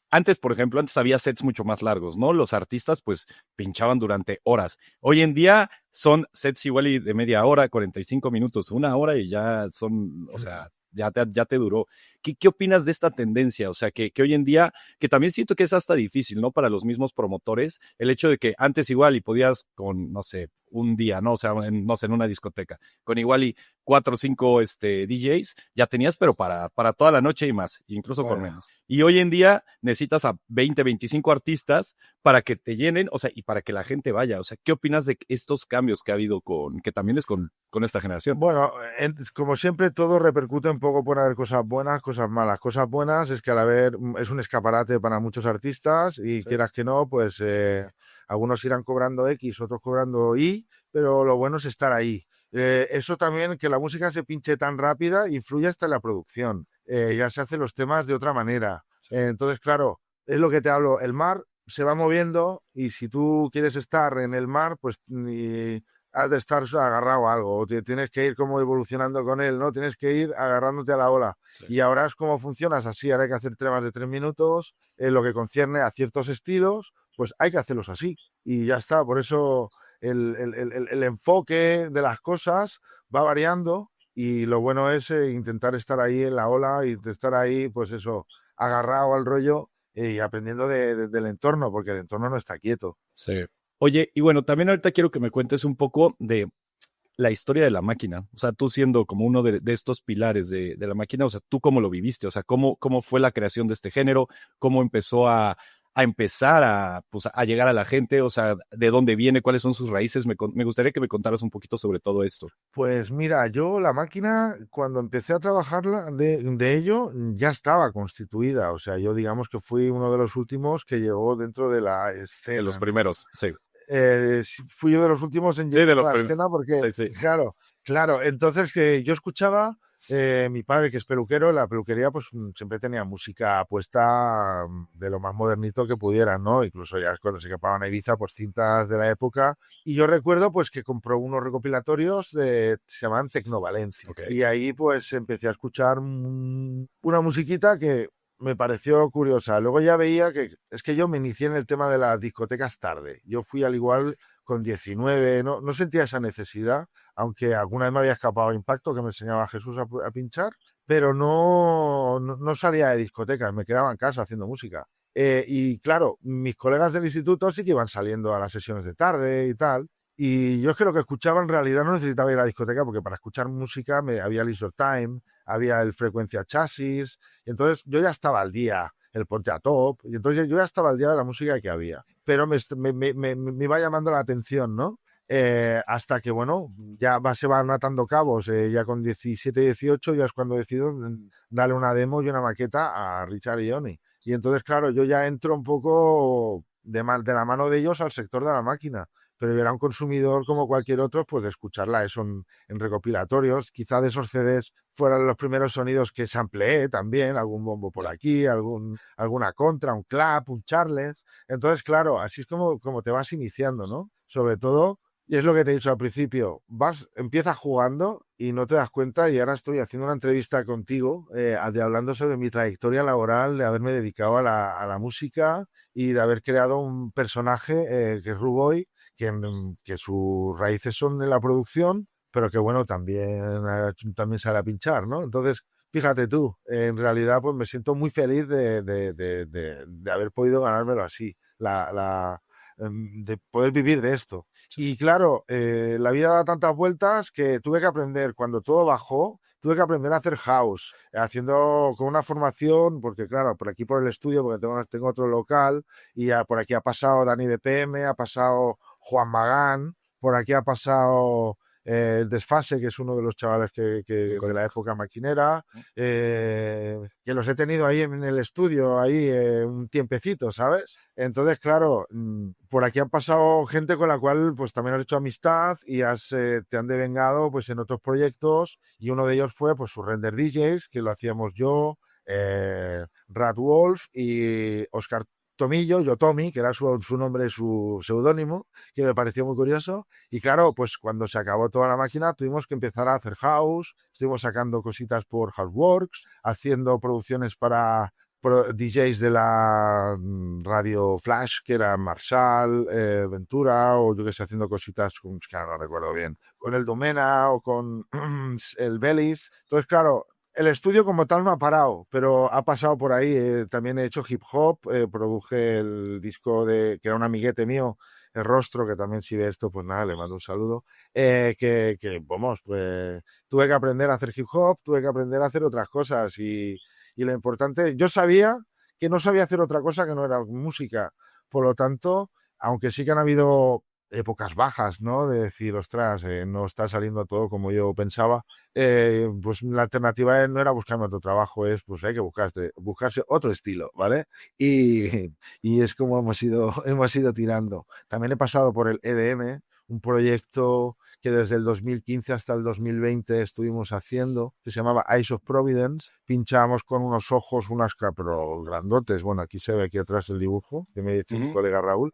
antes, por ejemplo, antes había sets mucho más largos, ¿no? Los artistas, pues, pinchaban durante horas. Hoy en día son sets igual y de media hora, 45 minutos, una hora y ya son, o sea, ya te duró. ¿Qué opinas de esta tendencia? O sea, que hoy en día, que también siento que es hasta difícil, ¿no? Para los mismos promotores, el hecho de que antes igual y podías con, no sé, un día, ¿no? O sea, no sé, en una discoteca, con igual y 4 o 5 DJs, ya tenías, pero para toda la noche y más, incluso con Bueno, menos. Y hoy en día necesitas a 20, 25 artistas para que te llenen, o sea, y para que la gente vaya. O sea, ¿qué opinas de estos cambios que ha habido que también es con esta generación? bueno, como siempre, todo repercute un poco por haber cosas buenas, cosas malas. Cosas buenas es que al haber es un escaparate para muchos artistas y Sí. quieras que no, pues algunos irán cobrando X, otros cobrando Y, pero lo bueno es estar ahí. Eso también, que la música se pinche tan rápida, influye hasta en la producción. Ya se hacen los temas de otra manera. Entonces, claro, es lo que te hablo. El mar se va moviendo y si tú quieres estar en el mar, pues has de estar agarrado a algo, o tienes que ir como evolucionando con él, ¿no? Tienes que ir agarrándote a la ola. Sí. Y ahora es como funcionas así, ahora hay que hacer temas de 3 minutos, en lo que concierne a ciertos estilos, pues hay que hacerlos así. Y ya está, por eso el enfoque de las cosas va variando y lo bueno es intentar estar ahí en la ola y estar ahí, pues eso, agarrado al rollo y aprendiendo del entorno, porque el entorno no está quieto. Sí. Oye, y bueno, también ahorita quiero que me cuentes un poco de la historia de la máquina. O sea, tú siendo como uno de estos pilares de la máquina, o sea, ¿tú cómo lo viviste? O sea, ¿cómo fue la creación de este género? ¿Cómo empezó a empezar pues, a llegar a la gente? O sea, ¿de dónde viene? ¿Cuáles son sus raíces? Me gustaría que me contaras un poquito sobre todo esto. Pues mira, yo la máquina, cuando empecé a trabajar de ello, ya estaba constituida. O sea, yo digamos que fui uno de los últimos que llegó dentro de la De los escena, ¿no? primeros, sí. Sí, fui yo de los últimos en Sí, llegar de los a la primeros. escena porque, Sí, sí. claro, claro, entonces que yo escuchaba, mi padre que es peluquero, en la peluquería pues siempre tenía música puesta de lo más modernito que pudieran, ¿no? Incluso ya cuando se escapaban a Ibiza, pues cintas de la época. Y yo recuerdo pues que compró unos recopilatorios se llaman Tecnovalencia. Ok. Y ahí pues empecé a escuchar una musiquita que me pareció curiosa. Luego ya veía que es que yo me inicié en el tema de las discotecas tarde. Yo fui al igual con 19, no sentía esa necesidad, aunque alguna vez me había escapado Impacto, que me enseñaba a Jesús a pinchar, pero no salía de discotecas, me quedaba en casa haciendo música. Y claro, mis colegas del instituto sí que iban saliendo a las sesiones de tarde y tal. Y yo es que lo que escuchaba en realidad no necesitaba ir a la discoteca, porque para escuchar música había Leisure Time, había el Frecuencia Chasis, y entonces yo ya estaba al día, el Ponte a Top, y entonces yo ya estaba al día de la música que había. Pero me iba llamando la atención, ¿no? Hasta que, bueno, se van atando cabos. Ya con 17, 18 ya es cuando decido darle una demo y una maqueta a Richard y Johnny. Y entonces, claro, yo ya entro un poco de la mano de ellos al sector de la máquina. Pero yo era un consumidor como cualquier otro, pues de escucharla eso en recopilatorios. Quizá de esos CDs fueran los primeros sonidos que sampleé también, algún bombo por Ya. aquí, alguna contra, un clap, un charles. Entonces, claro, así es como te vas iniciando, ¿no? Sobre todo, y es lo que te he dicho al principio, empiezas jugando y no te das cuenta, y ahora estoy haciendo una entrevista contigo, hablando sobre mi trayectoria laboral, de haberme dedicado a la música y de haber creado un personaje, que es Ruboy, que sus raíces son de la producción, pero que bueno, también sale a pinchar, ¿no? Entonces, fíjate tú, en realidad pues me siento muy feliz de haber podido ganármelo así, de poder vivir de esto. Y claro, la vida da tantas vueltas que tuve que aprender, cuando todo bajó, tuve que aprender a hacer house, haciendo con una formación, porque claro, por aquí por el estudio, porque tengo otro local, y por aquí ha pasado Dani de PM, ha pasado Juan Magán, por aquí ha pasado el Desfase, que es uno de los chavales de la época maquinera, que los he tenido ahí en el estudio, ahí un tiempecito, ¿sabes? Entonces, claro, por aquí han pasado gente con la cual pues también has hecho amistad y te han devengado pues en otros proyectos, y uno de ellos fue pues su Render DJs, que lo hacíamos yo, Rat Wolf y Oscar Tomillo, yo Tommy, que era su nombre, su seudónimo, que me pareció muy curioso. Y claro, pues cuando se acabó toda la máquina tuvimos que empezar a hacer house, estuvimos sacando cositas por Houseworks, haciendo producciones para DJs de la radio Flash, que era Marshall, Ventura, o yo que sé, haciendo cositas, que no recuerdo bien, con el Domena o con el Bellis. Entonces, claro, el estudio como tal no ha parado, pero ha pasado por ahí. También he hecho hip hop, produje el disco que era un amiguete mío, El Rostro, que también si ve esto, pues nada, le mando un saludo. Vamos, pues tuve que aprender a hacer hip hop, tuve que aprender a hacer otras cosas y lo importante, yo sabía que no sabía hacer otra cosa que no era música. Por lo tanto, aunque sí que han habido épocas bajas, ¿no? De decir, ostras, no está saliendo todo como yo pensaba, pues la alternativa no era buscarme otro trabajo, pues hay que buscarse otro estilo, ¿vale? Y, y es como hemos ido tirando. También he pasado por el EDM, un proyecto que desde el 2015 hasta el 2020 estuvimos haciendo, que se llamaba Eyes of Providence. Pinchábamos con unos ojos, pero grandotes. Bueno, aquí se ve aquí atrás el dibujo que me dice mi colega Raúl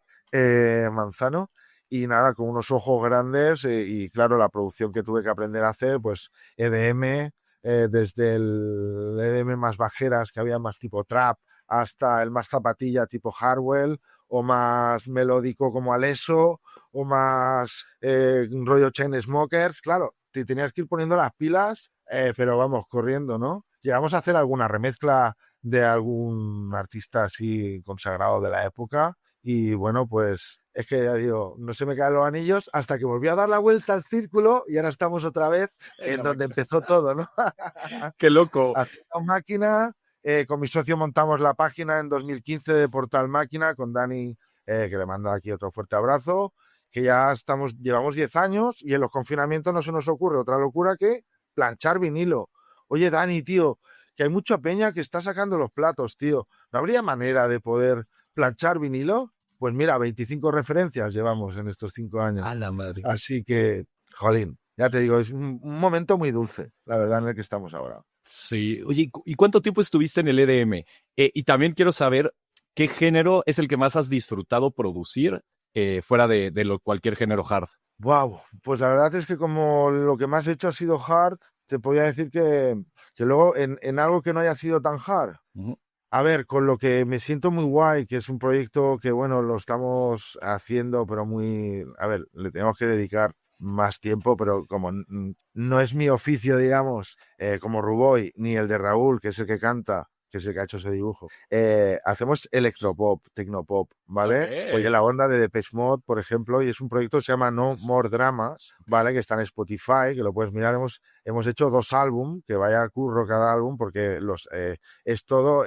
Manzano. Y nada, con unos ojos grandes y claro, la producción que tuve que aprender a hacer, pues EDM, desde el EDM más bajeras, que había más tipo trap, hasta el más zapatilla tipo Hardwell, o más melódico como Alesso, o más rollo Chainsmokers. Claro, te tenías que ir poniendo las pilas, pero vamos, corriendo, ¿no? Llegamos a hacer alguna remezcla de algún artista así consagrado de la época. Y bueno, pues es que ya digo, no se me caen los anillos hasta que volví a dar la vuelta al círculo y ahora estamos otra vez en donde empezó todo, ¿no? ¡Qué loco! Haciendo máquina, con mi socio montamos la página en 2015 de Portal Máquina con Dani, que le mando aquí otro fuerte abrazo, que llevamos 10 años y en los confinamientos no se nos ocurre otra locura que planchar vinilo. Oye, Dani, tío, que hay mucha peña que está sacando los platos, tío. ¿No habría manera de poder planchar vinilo? Pues mira, 25 referencias llevamos en estos 5 años. A la madre. Así que, jolín, ya te digo, es un momento muy dulce, la verdad, en el que estamos ahora. Sí. Oye, ¿y cuánto tiempo estuviste en el EDM? Y también quiero saber qué género es el que más has disfrutado producir fuera de cualquier género hard. Wow, pues la verdad es que como lo que más he hecho ha sido hard, te podría decir que luego en algo que no haya sido tan hard. A ver, con lo que me siento muy guay, que es un proyecto que, bueno, lo estamos haciendo, pero a ver, le tenemos que dedicar más tiempo, pero como no es mi oficio, digamos, como Ruboy, ni el de Raúl, que es el que canta, que es el que ha hecho ese dibujo, hacemos electropop, tecnopop, ¿vale? Okay. Oye, la onda de Depeche Mode, por ejemplo, y es un proyecto que se llama No More Dramas, ¿vale? Que está en Spotify, que lo puedes mirar. Hemos hecho 2 álbum, que vaya curro cada álbum, porque es todo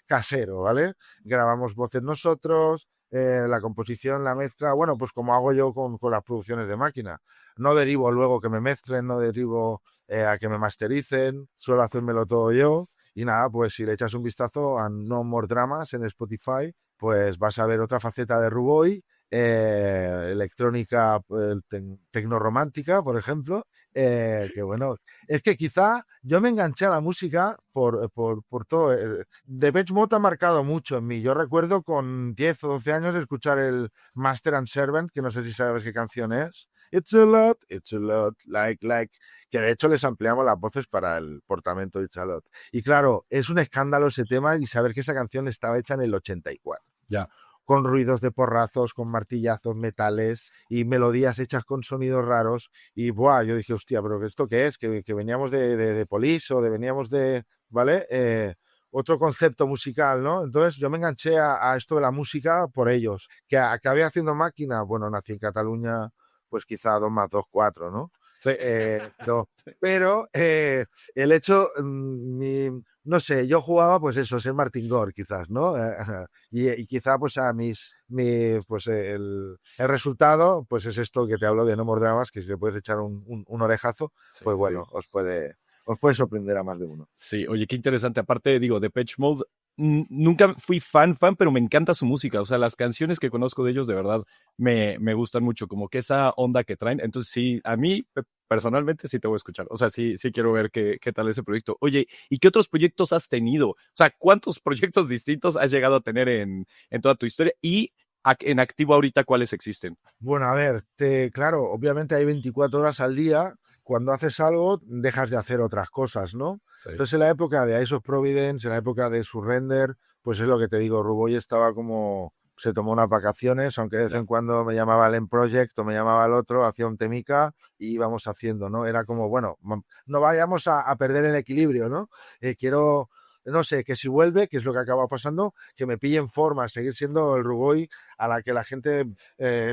casero, ¿vale? Grabamos voces nosotros, la composición, la mezcla, bueno, pues como hago yo con las producciones de máquina. No derivo luego que me mezclen, no derivo a que me mastericen, suelo hacérmelo todo yo. Y nada, pues si le echas un vistazo a No More Dramas en Spotify, pues vas a ver otra faceta de Ruboy, electrónica, tecnoromántica, por ejemplo, que bueno, es que quizá yo me enganché a la música por todo. Depeche Mode ha marcado mucho en mí. Yo recuerdo con 10 o 12 años escuchar el Master and Servant, que no sé si sabes qué canción es. It's a lot, like, que de hecho les ampliamos las voces para el portamento de Charlotte. Y claro, es un escándalo ese tema y saber que esa canción estaba hecha en el 84. Ya. con ruidos de porrazos, con martillazos, metales y melodías hechas con sonidos raros. Y buah, yo dije, hostia, pero ¿esto qué es? Que veníamos de Police o veníamos de, ¿vale? Otro concepto musical, ¿no? Entonces yo me enganché a esto de la música por ellos. Que acabé haciendo máquina, bueno, nací en Cataluña, pues quizá 2 más 2 4, ¿no? Sí. No. Pero el hecho, no sé, yo jugaba pues eso, ser Martin Gore quizás, ¿no? Y quizá pues pues el resultado pues es esto que te hablo de No More Dramas, que si le puedes echar un orejazo, Sí, pues bueno, sí. os puede sorprender a más de uno. Sí, oye, qué interesante. Aparte, digo, Depeche Mode, nunca fui fan, pero me encanta su música. O sea, las canciones que conozco de ellos de verdad me gustan mucho, como que esa onda que traen. Entonces, sí, a mí personalmente sí te voy a escuchar. O sea, sí quiero ver qué tal ese proyecto. Oye, ¿y qué otros proyectos has tenido? O sea, ¿cuántos proyectos distintos has llegado a tener en toda tu historia? Y en activo ahorita, ¿cuáles existen? Bueno, a ver, claro, obviamente hay 24 horas al día. Cuando haces algo, dejas de hacer otras cosas, ¿no? Sí. Entonces, en la época de Ice of Providence, en la época de Surrender, pues es lo que te digo, Ruboy estaba como, se tomó unas vacaciones, aunque de vez en cuando me llamaba el En Project o me llamaba el otro, hacía un temica y íbamos haciendo, ¿no? Era como, bueno, no vayamos a perder el equilibrio, ¿no? Quiero, no sé, que si vuelve, que es lo que acaba pasando, que me pille en forma, seguir siendo el Ruboy a la que la gente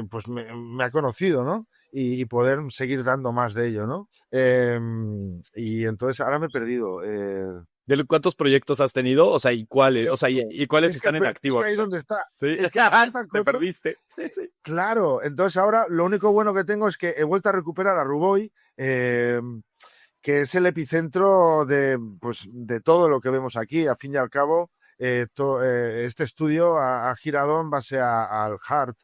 pues me ha conocido, ¿no? Y poder seguir dando más de ello, ¿no? Y entonces ahora me he perdido. ¿De cuántos proyectos has tenido? O sea, ¿y cuáles? O sea, ¿y cuáles Es que, están en es activo que ahí es ahorita? donde está. Sí, Es que te perdiste. Sí, sí. claro, entonces ahora lo único bueno que tengo es que he vuelto a recuperar a Ruboy, que es el epicentro pues, de todo lo que vemos aquí. A fin y al cabo, este estudio ha girado en base al Heart.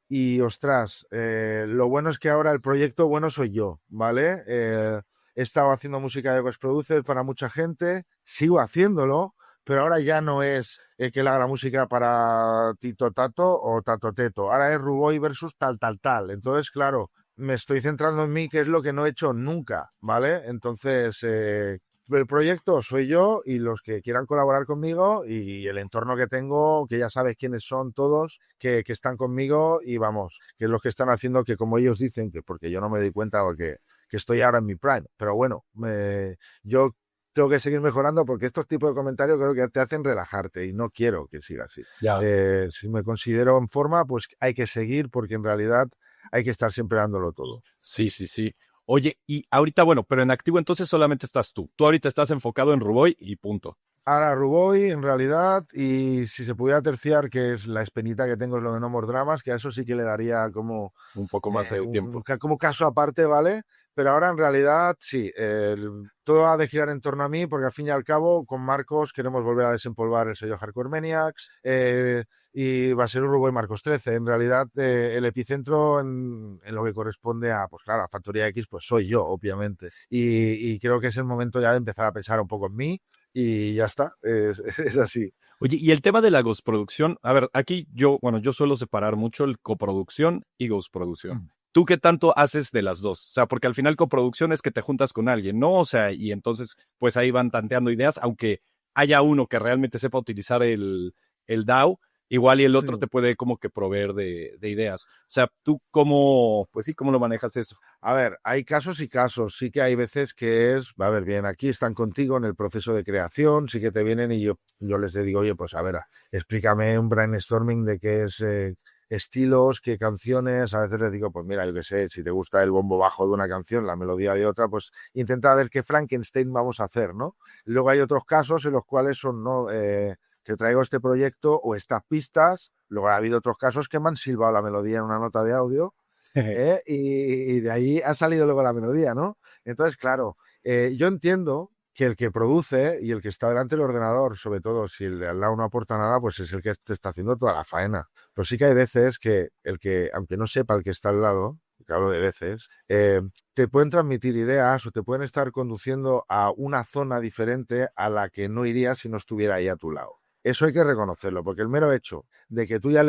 Y ostras, lo bueno es que ahora el proyecto bueno soy yo, ¿vale? He estado haciendo música de Ghost Producer para mucha gente, sigo haciéndolo, pero ahora ya no es que él haga la música para Tito Tato o Tato Teto, ahora es Ruboy versus tal, tal, tal. Entonces, claro, me estoy centrando en mí, que es lo que no he hecho nunca, ¿vale? Entonces, el proyecto soy yo y los que quieran colaborar conmigo y el entorno que tengo, que ya sabes quiénes son todos, que están conmigo y vamos, que es los que están haciendo que como ellos dicen, que porque yo no me doy cuenta porque que estoy ahora en mi prime, pero bueno, yo tengo que seguir mejorando porque estos tipos de comentarios creo que te hacen relajarte y no quiero que siga así. Ya. Si me considero en forma, pues hay que seguir porque en realidad hay que estar siempre dándolo todo. Sí, sí, sí. Oye, y ahorita, bueno, pero en activo entonces solamente estás tú. Tú ahorita estás enfocado en Ruboy y punto. Ahora Ruboy, en realidad, y si se pudiera terciar, que es la espinita que tengo, es lo de No More Dramas, que a eso sí que le daría como, Un poco más de tiempo. como caso aparte, ¿vale? Pero ahora en realidad sí, todo ha de girar en torno a mí, porque al fin y al cabo, con Marcos queremos volver a desempolvar el sello Hardcore Maniacs, y va a ser un Ruboy Marcos 13. En realidad, el epicentro en lo que corresponde a, pues claro, a Factoría X, pues soy yo, obviamente. Y creo que es el momento ya de empezar a pensar un poco en mí y ya está, es así. Oye, y el tema de la postproducción, a ver, aquí bueno, yo suelo separar mucho el coproducción y postproducción. Mm. ¿Tú qué tanto haces de las dos? O sea, porque al final coproducción es que te juntas con alguien, ¿no? O sea, y entonces, pues ahí van tanteando ideas, aunque haya uno que realmente sepa utilizar el DAW, igual y el otro Sí. te puede como que proveer de ideas. O sea, ¿tú cómo, pues sí, cómo lo manejas eso? A ver, hay casos y casos. Sí que hay veces que es, a ver, bien, aquí están contigo en el proceso de creación, sí que te vienen y yo les digo, oye, pues a ver, explícame un brainstorming de qué es estilos, qué canciones. A veces les digo, pues mira, yo qué sé, si te gusta el bombo bajo de una canción, la melodía de otra, pues intenta ver qué Frankenstein vamos a hacer, ¿no? Luego hay otros casos en los cuales son, no, te traigo este proyecto o estas pistas. Luego ha habido otros casos que me han silbado la melodía en una nota de audio. Y de ahí ha salido luego la melodía, ¿no? Entonces, claro, yo entiendo que el que produce y el que está delante del ordenador, sobre todo si el de al lado no aporta nada, pues es el que te está haciendo toda la faena. Pero sí que hay veces que el que, aunque no sepa el que está al lado, que hablo de veces, te pueden transmitir ideas o te pueden estar conduciendo a una zona diferente a la que no irías si no estuviera ahí a tu lado. Eso hay que reconocerlo, porque el mero hecho de que tú ya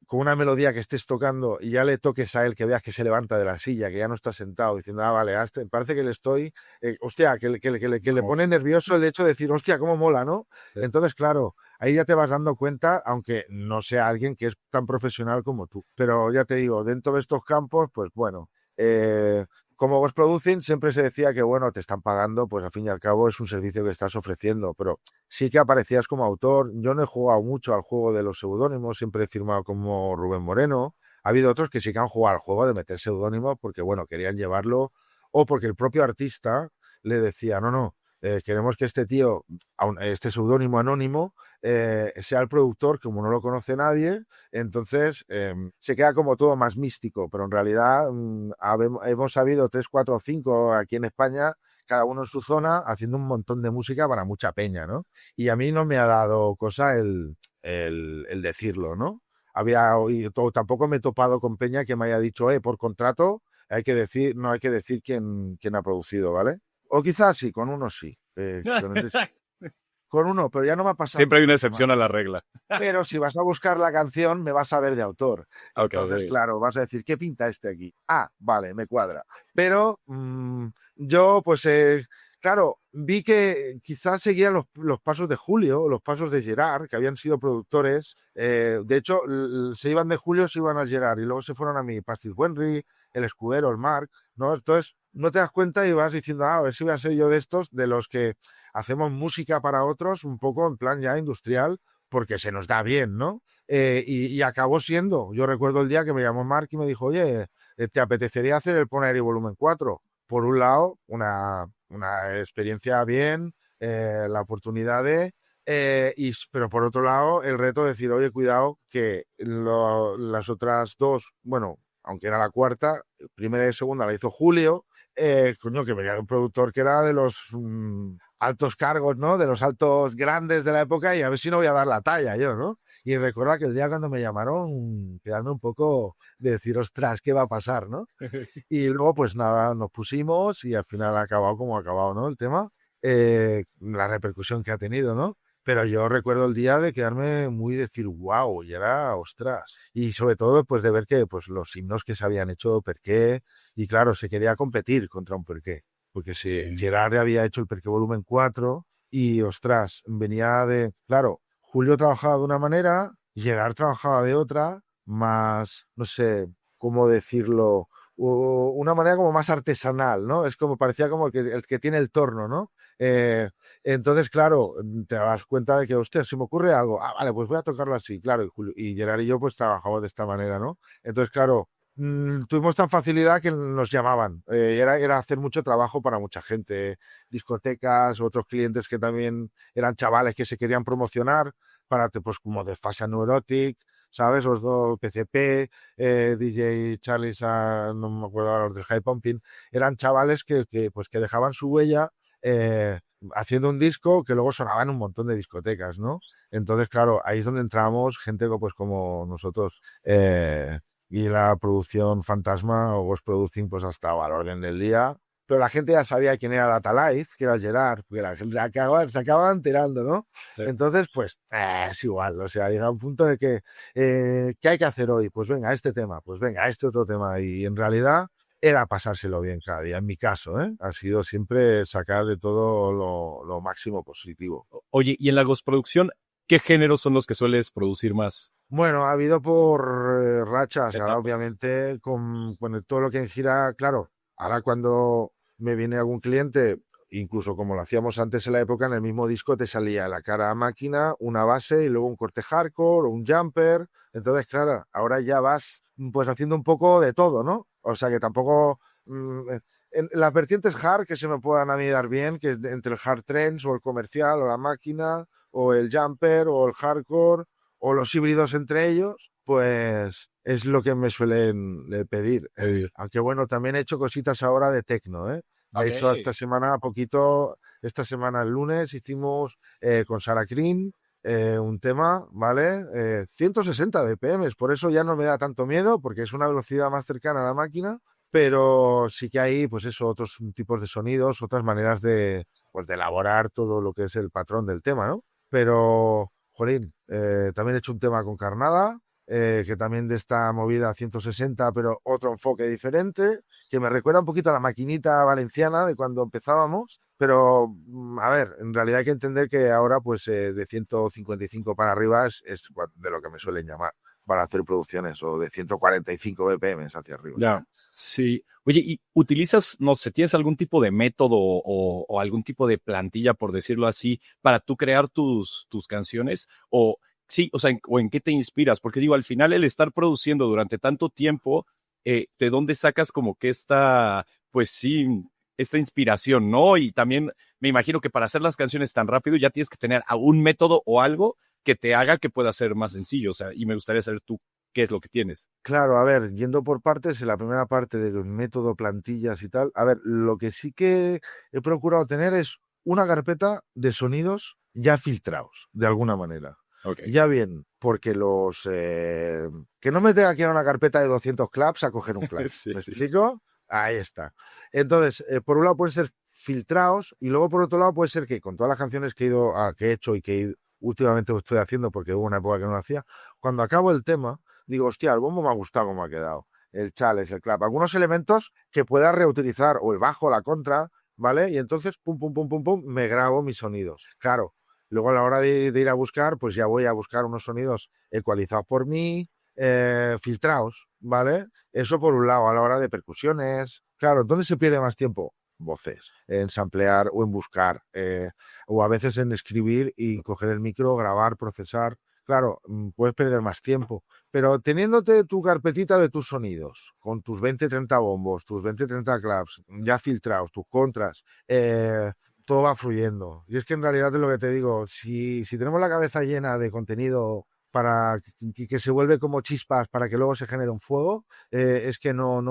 con una melodía que estés tocando y ya le toques a él, que veas que se levanta de la silla, que ya no está sentado, diciendo, ah, vale, parece que le estoy, hostia, que le pone nervioso el hecho de decir, hostia, cómo mola, ¿no? Sí. Entonces, claro, ahí ya te vas dando cuenta, aunque no sea alguien que es tan profesional como tú. Pero ya te digo, dentro de estos campos, pues bueno, como post producing siempre se decía que bueno, te están pagando, pues al fin y al cabo es un servicio que estás ofreciendo, pero sí que aparecías como autor. Yo no he jugado mucho al juego de los seudónimos, siempre he firmado como Rubén Moreno. Ha habido otros que sí que han jugado al juego de meter seudónimos porque bueno, querían llevarlo o porque el propio artista le decía, no, no, queremos que este tío, este seudónimo anónimo, sea el productor, como no lo conoce nadie, entonces se queda como todo más místico, pero en realidad hemos sabido 3, 4 o 5 aquí en España, cada uno en su zona, haciendo un montón de música para mucha peña, ¿no? Y a mí no me ha dado cosa el decirlo, ¿no? Tampoco me he topado con peña que me haya dicho, por contrato, hay que decir, no hay que decir quién ha producido, ¿vale? O quizás sí, con uno sí. Con uno, pero ya no me ha pasado. Siempre hay una excepción a la regla. Pero si vas a buscar la canción, me vas a ver de autor. Entonces, claro, vas a decir, ¿qué pinta este aquí? Ah, vale, me cuadra. Pero yo, pues, claro, vi que quizás seguían los pasos de Julio, los pasos de Gerard, que habían sido productores. De hecho, se iban de Julio, se iban a Gerard, y luego se fueron a mi Patrick Wenry, el Escudero, el Marc, ¿no? Entonces, no te das cuenta y vas diciendo, a ver si voy a ser yo de estos, de los que hacemos música para otros, un poco en plan ya industrial, porque se nos da bien, ¿no? Y acabó siendo. Yo recuerdo el día que me llamó Mark y me dijo, oye, ¿te apetecería hacer el Poneri volumen 4? Por un lado, una experiencia bien, la oportunidad pero por otro lado, el reto de decir, oye, cuidado, que las otras dos, bueno, aunque era la cuarta, primera y segunda la hizo Julio, coño, que venía de un productor que era de los altos cargos, ¿no? De los altos grandes de la época y a ver si no voy a dar la talla yo, ¿no? Y recuerda que el día cuando me llamaron, quedarme un poco de decir, ostras, ¿qué va a pasar, no? Y luego, pues nada, nos pusimos y al final ha acabado como ha acabado, ¿no? El tema, la repercusión que ha tenido, ¿no? Pero yo recuerdo el día de quedarme muy decir, wow, y era, ostras. Y sobre todo, pues de ver que pues los himnos que se habían hecho, Perqué, y claro, se quería competir contra un Perqué. Porque si Gerard había hecho el Perqué volumen 4 y, ostras, venía de... Claro, Julio trabajaba de una manera, Gerard trabajaba de otra, más, no sé cómo decirlo, una manera como más artesanal, ¿no? Es como, parecía como el que tiene el torno, ¿no? Entonces, claro, te das cuenta de que, hostia, si me ocurre algo, vale, pues voy a tocarlo así, claro, y Gerard y yo pues trabajamos de esta manera, ¿no? Entonces, claro, tuvimos tan facilidad que nos llamaban. Era hacer mucho trabajo para mucha gente, discotecas, otros clientes que también eran chavales que se querían promocionar, pues como de Fashion Neurotic, ¿sabes? Los dos PCP, DJ Charlie, no me acuerdo ahora, los del High Pumping, eran chavales pues, que dejaban su huella haciendo un disco que luego sonaba en un montón de discotecas, ¿no? Entonces, claro, ahí es donde entramos gente pues como nosotros, y la producción fantasma o post producing pues ha estado al orden del día. Pero la gente ya sabía quién era Data Life, que era el Gerard, porque la gente se acaba enterando, ¿no? Sí. Entonces, pues, es igual. O sea, llega un punto en el que, ¿qué hay que hacer hoy? Pues venga, este tema, pues venga, este otro tema. Y en realidad era pasárselo bien cada día. En mi caso, ha sido siempre sacar de todo lo máximo positivo. Oye, y en la postproducción, ¿qué géneros son los que sueles producir más? Bueno, ha habido por rachas. Ahora, obviamente, con todo lo que gira, claro, ahora cuando me viene algún cliente, incluso como lo hacíamos antes en la época, en el mismo disco te salía la cara a máquina, una base y luego un corte hardcore o un jumper. Entonces, claro, ahora ya vas pues haciendo un poco de todo, ¿no? O sea que tampoco... en las vertientes hard que se me puedan a mí dar bien, que entre el hard trance o el comercial o la máquina o el jumper o el hardcore o los híbridos entre ellos, pues es lo que me suelen pedir. Aunque bueno, también he hecho cositas ahora de techno, ¿eh? De hecho, esta semana el lunes hicimos con Sarah Green un tema, ¿vale? 160 BPM, por eso ya no me da tanto miedo, porque es una velocidad más cercana a la máquina, pero sí que hay, pues eso, otros tipos de sonidos, otras maneras pues de elaborar todo lo que es el patrón del tema, ¿no? Pero, jolín, también he hecho un tema con Carnada, que también de esta movida 160, pero otro enfoque diferente, que me recuerda un poquito a la maquinita valenciana de cuando empezábamos, Pero, a ver, en realidad hay que entender que ahora, pues, de 155 para arriba es de lo que me suelen llamar para hacer producciones, o de 145 BPM hacia arriba. Ya, sí. Oye, ¿y utilizas, no sé, tienes algún tipo de método o algún tipo de plantilla, por decirlo así, para tú crear tus canciones? O sí, o sea, o en qué te inspiras? Porque digo, al final el estar produciendo durante tanto tiempo, ¿de dónde sacas como que pues sí, esta inspiración, ¿no? Y también me imagino que para hacer las canciones tan rápido ya tienes que tener un método o algo que te haga que pueda ser más sencillo. O sea, y me gustaría saber tú qué es lo que tienes. Claro, a ver, yendo por partes, en la primera parte del método, plantillas y tal, a ver, lo que sí que he procurado tener es una carpeta de sonidos ya filtrados, de alguna manera. Ok. Ya bien, porque que no me tenga que ir a una carpeta de 200 claps a coger un clap. Sí, ¿Me sí, sí. explico? Ahí está. Entonces, por un lado pueden ser filtrados y luego por otro lado puede ser que con todas las canciones que he hecho y últimamente estoy haciendo, porque hubo una época que no lo hacía, cuando acabo el tema digo, hostia, el bombo me ha gustado cómo ha quedado, el chales, el clap, algunos elementos que pueda reutilizar, o el bajo, la contra, ¿vale? Y entonces, pum, pum, pum, pum, pum, me grabo mis sonidos. Claro, luego a la hora de ir a buscar, pues ya voy a buscar unos sonidos ecualizados por mí, filtrados, ¿vale? Eso por un lado, a la hora de percusiones. Claro, ¿dónde se pierde más tiempo? Voces, en samplear o en buscar, o a veces en escribir y coger el micro, grabar, procesar. Claro, puedes perder más tiempo, pero teniéndote tu carpetita de tus sonidos, con tus 20-30 bombos, tus 20-30 claps ya filtrados, tus contras, todo va fluyendo. Y es que en realidad es lo que te digo, si tenemos la cabeza llena de contenido para que se vuelve como chispas para que luego se genere un fuego, es que no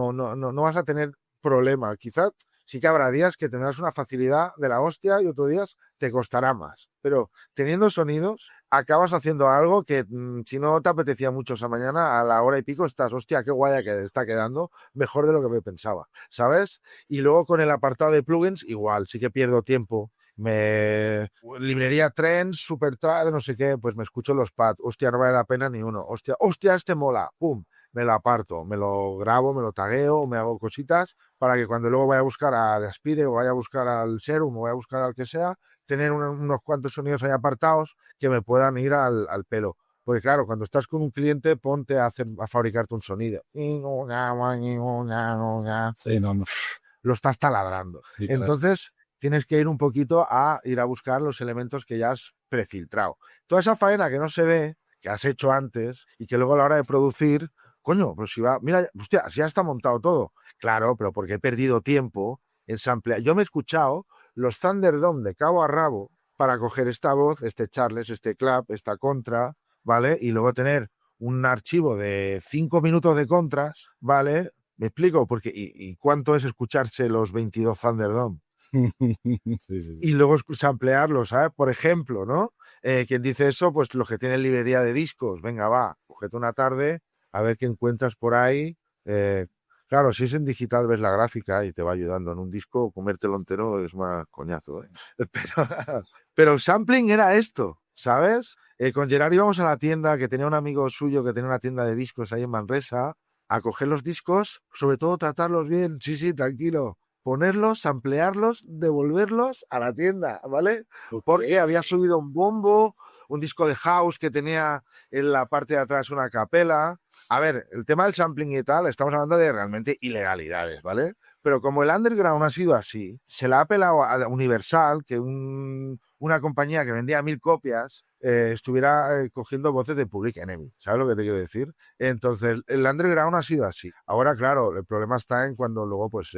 vas a tener problema. Quizás sí que habrá días que tendrás una facilidad de la hostia y otros días te costará más. Pero teniendo sonidos, acabas haciendo algo que si no te apetecía mucho esa mañana, a la hora y pico estás, hostia, qué guaya que está quedando, mejor de lo que me pensaba, ¿sabes? Y luego con el apartado de plugins, igual, sí que pierdo tiempo. Librería Trends, Supertrad, no sé qué, pues me escucho los pads, hostia, no vale la pena ni uno, hostia, este mola, pum, me lo aparto, me lo grabo, me lo tagueo, me hago cositas para que cuando luego vaya a buscar al Aspire o vaya a buscar al Serum o vaya a buscar al que sea, tener unos cuantos sonidos ahí apartados que me puedan ir al pelo. Porque claro, cuando estás con un cliente, ponte a fabricarte un sonido. Sí, no, no. Lo estás taladrando. Literal. Entonces, tienes que ir un poquito a ir a buscar los elementos que ya has prefiltrado. Toda esa faena que no se ve, que has hecho antes y que luego a la hora de producir, coño, pues si va, mira, hostia, ya está montado todo. Claro, pero porque he perdido tiempo en samplear. Yo me he escuchado los Thunderdome de cabo a rabo para coger esta voz, este charles, este clap, esta contra, ¿vale? Y luego tener un archivo de 5 minutos de contras, ¿vale? ¿Me explico? Porque, ¿y cuánto es escucharse los 22 Thunderdome? Sí, sí, sí. Y luego samplearlos, ¿sabes? Por ejemplo, ¿no? Quien dice eso, pues los que tienen librería de discos, venga, va, cógete una tarde, a ver qué encuentras por ahí. Claro, si es en digital ves la gráfica y te va ayudando. En un disco, comértelo entero es más coñazo, ¿eh? Pero el sampling era esto, ¿sabes? Con Gerard íbamos a la tienda, que tenía un amigo suyo que tenía una tienda de discos ahí en Manresa, a coger los discos, sobre todo tratarlos bien, sí, sí, tranquilo, ponerlos, ampliarlos, devolverlos a la tienda, ¿vale? Ok. Porque había subido un bombo, un disco de house que tenía en la parte de atrás una capela. A ver, el tema del sampling y tal, estamos hablando de realmente ilegalidades, ¿vale? Pero como el underground ha sido así, se la ha apelado a Universal, que una compañía que vendía 1000 copias estuviera cogiendo voces de Public Enemy. ¿Sabes lo que te quiero decir? Entonces, el underground ha sido así. Ahora, claro, el problema está en cuando luego, pues,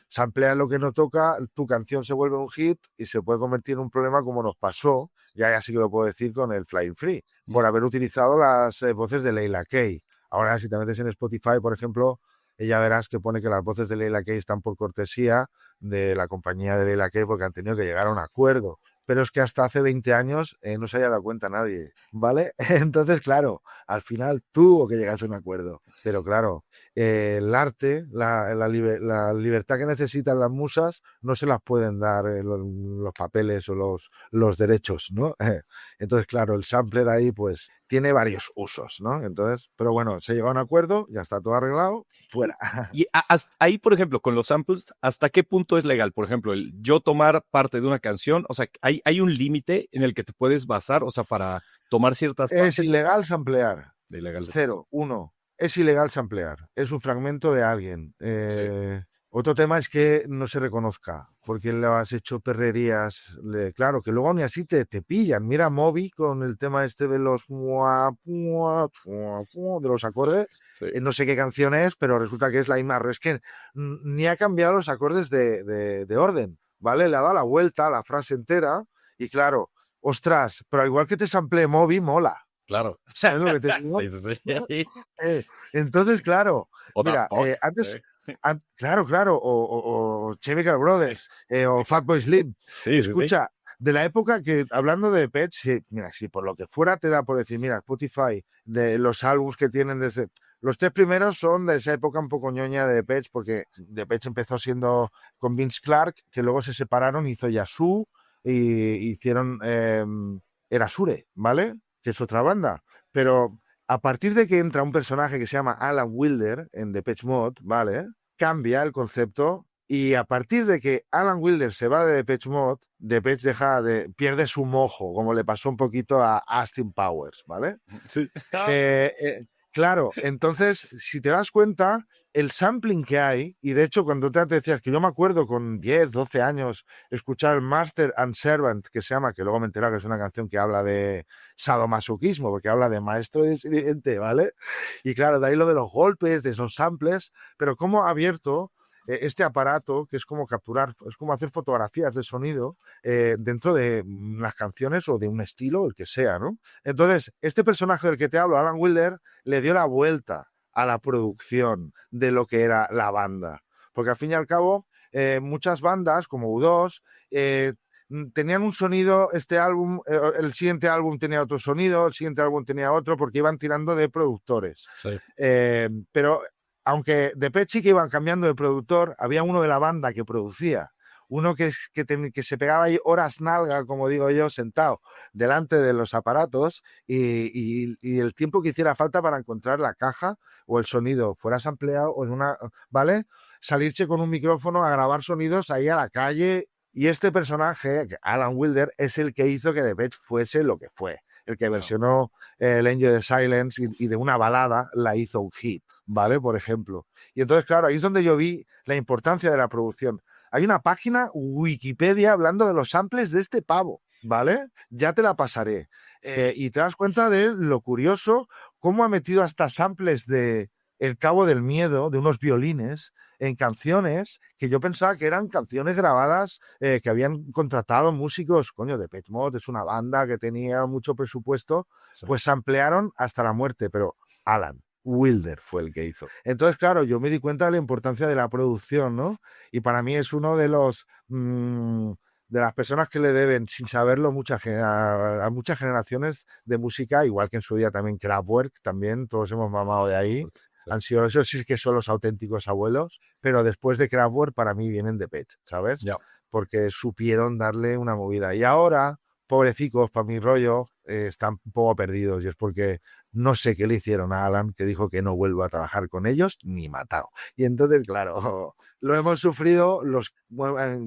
sampleas lo que no toca, tu canción se vuelve un hit y se puede convertir en un problema como nos pasó, ya sí que lo puedo decir, con el Flying Free, por haber utilizado las voces de Leila Kay. Ahora, si te metes en Spotify, por ejemplo, ya verás que pone que las voces de Leila Kay están por cortesía de la compañía de Leila Kay porque han tenido que llegar a un acuerdo. Pero es que hasta hace 20 años no se haya dado cuenta nadie, ¿vale? Entonces, claro, al final tuvo que llegar a un acuerdo. Pero claro, el arte, la libertad que necesitan las musas, no se las pueden dar los papeles o los derechos, ¿no? Entonces, claro, el sampler ahí, pues, tiene varios usos, ¿no? Entonces, pero bueno, se llegó a un acuerdo, ya está todo arreglado, fuera. Ahí, por ejemplo, con los samples, ¿hasta qué punto es legal? Por ejemplo, el yo tomar parte de una canción, o sea, hay un límite en el que te puedes basar, o sea, para tomar ciertas Es partes. ilegal samplear. De ilegal. 0, 1. Es ilegal samplear. Es un fragmento de alguien. Sí. Otro tema es que no se reconozca, porque le has hecho perrerías. Claro, que luego ni así te pillan. Mira Moby con el tema este de los de los acordes. Sí. No sé qué canción es, pero resulta que es la misma. Es que ni ha cambiado los acordes de orden, ¿vale? Le ha dado la vuelta a la frase entera y claro, ostras, pero al igual que te samplee Moby, mola. Claro. ¿Sabes lo que te digo? Sí, sí, sí. Entonces, claro, O mira, Daft Punk. antes, Sí, claro, o Chemical Brothers, o Fatboy Slim. sí, sí. Escucha, de la época que, hablando de Pet, mira, si por lo que fuera te da por decir, mira, Spotify, de los álbumes que tienen desde... Los 3 primeros son de esa época un poco ñoña de Depeche, porque Depeche empezó siendo con Vince Clark, que luego se separaron, hizo Yazoo, y hicieron Erasure, ¿vale? Que es otra banda. Pero a partir de que entra un personaje que se llama Alan Wilder en Depeche Mode, ¿vale? Cambia el concepto y a partir de que Alan Wilder se va de Depeche Mode, Depeche pierde su mojo, como le pasó un poquito a Austin Powers, ¿vale? Sí. Claro, entonces, si te das cuenta, el sampling que hay, y de hecho cuando te decías que yo me acuerdo con 10, 12 años escuchar Master and Servant, que se llama, que luego me he enterado que es una canción que habla de sadomasoquismo, porque habla de maestro y de sirviente, ¿vale? Y claro, de ahí lo de los golpes, de esos samples, pero cómo ha abierto este aparato, que es como capturar, es como hacer fotografías de sonido dentro de las canciones o de un estilo, el que sea, ¿no? Entonces, este personaje del que te hablo, Alan Wilder, le dio la vuelta a la producción de lo que era la banda. Porque al fin y al cabo, muchas bandas, como U2, tenían un sonido, este álbum, el siguiente álbum tenía otro sonido, el siguiente álbum tenía otro, porque iban tirando de productores. Sí. Pero aunque Depeche sí que iban cambiando de productor, había uno de la banda que producía. Uno que se pegaba ahí horas nalga, como digo yo, sentado delante de los aparatos y el tiempo que hiciera falta para encontrar la caja o el sonido fuera sampleado o en una, ¿vale? Salirse con un micrófono a grabar sonidos ahí a la calle. Y este personaje, Alan Wilder, es el que hizo que Depeche fuese lo que fue. El que versionó el Angel de Silence y de una balada la hizo un hit, ¿vale? Por ejemplo. Y entonces, claro, ahí es donde yo vi la importancia de la producción. Hay una página Wikipedia hablando de los samples de este pavo, ¿vale? Ya te la pasaré. Y te das cuenta de lo curioso, cómo ha metido hasta samples de El Cabo del Miedo, de unos violines, en canciones que yo pensaba que eran canciones grabadas que habían contratado músicos, coño, Depeche Mode es una banda que tenía mucho presupuesto, Sí. pues samplearon hasta la muerte, pero Alan Wilder fue el que hizo. Entonces, claro, yo me di cuenta de la importancia de la producción, ¿no? Y para mí es uno de los... de las personas que le deben, sin saberlo, a muchas generaciones de música, igual que en su día también Kraftwerk, también todos hemos mamado de ahí. Sí. Han sido, esos sí que son los auténticos abuelos, pero después de Kraftwerk para mí vienen de Pet, ¿sabes? Ya. Porque supieron darle una movida. Y ahora, pobrecicos, para mi rollo, están un poco perdidos y es porque no sé qué le hicieron a Alan, que dijo que no vuelvo a trabajar con ellos ni matado. Y entonces, claro, lo hemos sufrido los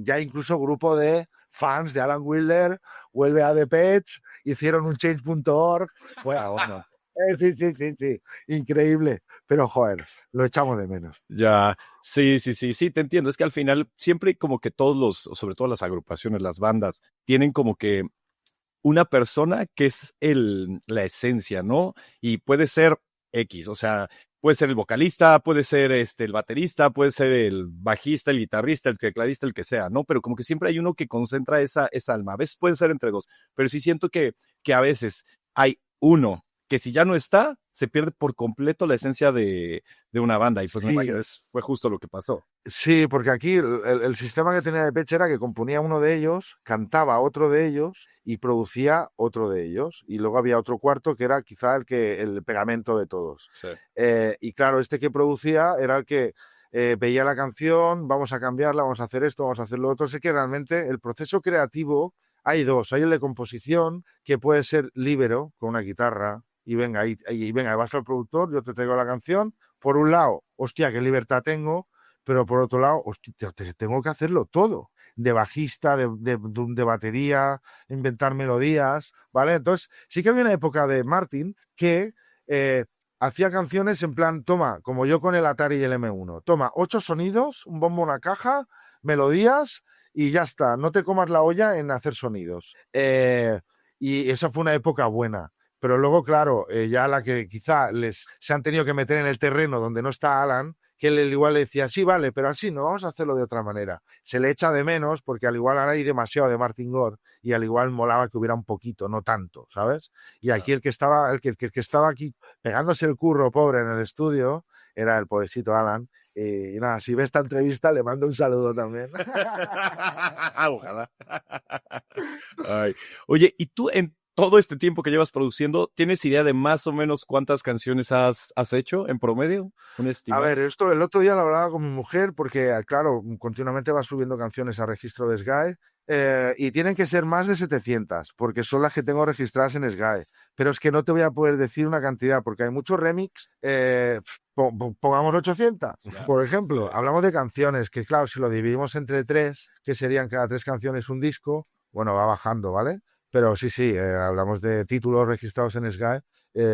ya incluso grupo de fans de Alan Wilder, vuelve a Depeche, hicieron un change.org. Bueno. Sí, increíble. Pero, joder, lo echamos de menos. Ya, sí, te entiendo. Es que al final siempre como que todos sobre todo las agrupaciones, las bandas, tienen como que una persona que es la esencia, ¿no? Y puede ser X, o sea, puede ser el vocalista, puede ser el baterista, puede ser el bajista, el guitarrista, el tecladista, el que sea, ¿no? Pero como que siempre hay uno que concentra esa alma. A veces pueden ser entre dos, pero sí siento que a veces hay uno que si ya no está, se pierde por completo la esencia de una banda. Y pues me imagino, fue justo lo que pasó. Sí, porque aquí el sistema que tenía Depeche era que componía uno de ellos, cantaba otro de ellos y producía otro de ellos. Y luego había otro cuarto que era quizá el pegamento de todos. Sí. Y claro, este que producía era el que veía la canción, vamos a cambiarla, vamos a hacer esto, vamos a hacer lo otro. Sé que realmente el proceso creativo hay dos. Hay el de composición, que puede ser líbero, con una guitarra, y venga, venga, vas al productor, yo te traigo la canción. Por un lado, hostia, qué libertad tengo, pero por otro lado, hostia, tengo que hacerlo todo. De bajista, de batería, inventar melodías, ¿vale? Entonces, sí que había una época de Martin que hacía canciones en plan, toma, como yo con el Atari y el M1, toma 8 sonidos, un bombo, una caja, melodías y ya está, no te comas la olla en hacer sonidos. Y esa fue una época buena. Pero luego, claro, ya la que quizá se han tenido que meter en el terreno donde no está Alan, que él igual le decía, sí, vale, pero así no, vamos a hacerlo de otra manera. Se le echa de menos porque al igual ahora hay demasiado de Martin Gore y al igual molaba que hubiera un poquito, no tanto, ¿sabes? Y aquí el que estaba aquí pegándose el curro pobre en el estudio era el pobrecito Alan. Y nada, si ve esta entrevista le mando un saludo también. Ojalá. Ay. Oye, ¿y tú en todo este tiempo que llevas produciendo, tienes idea de más o menos cuántas canciones has hecho en promedio? ¿Un A estimado? ver, esto el otro día lo hablaba con mi mujer porque, claro, continuamente va subiendo canciones a registro de Sky y tienen que ser más de 700 porque son las que tengo registradas en Sky. Pero es que no te voy a poder decir una cantidad porque hay muchos remix. Pongamos 800, Ya. por ejemplo. Hablamos de canciones que, claro, si lo dividimos entre 3, que serían cada 3 canciones un disco, bueno, va bajando, ¿vale? Pero sí, hablamos de títulos registrados en Sky,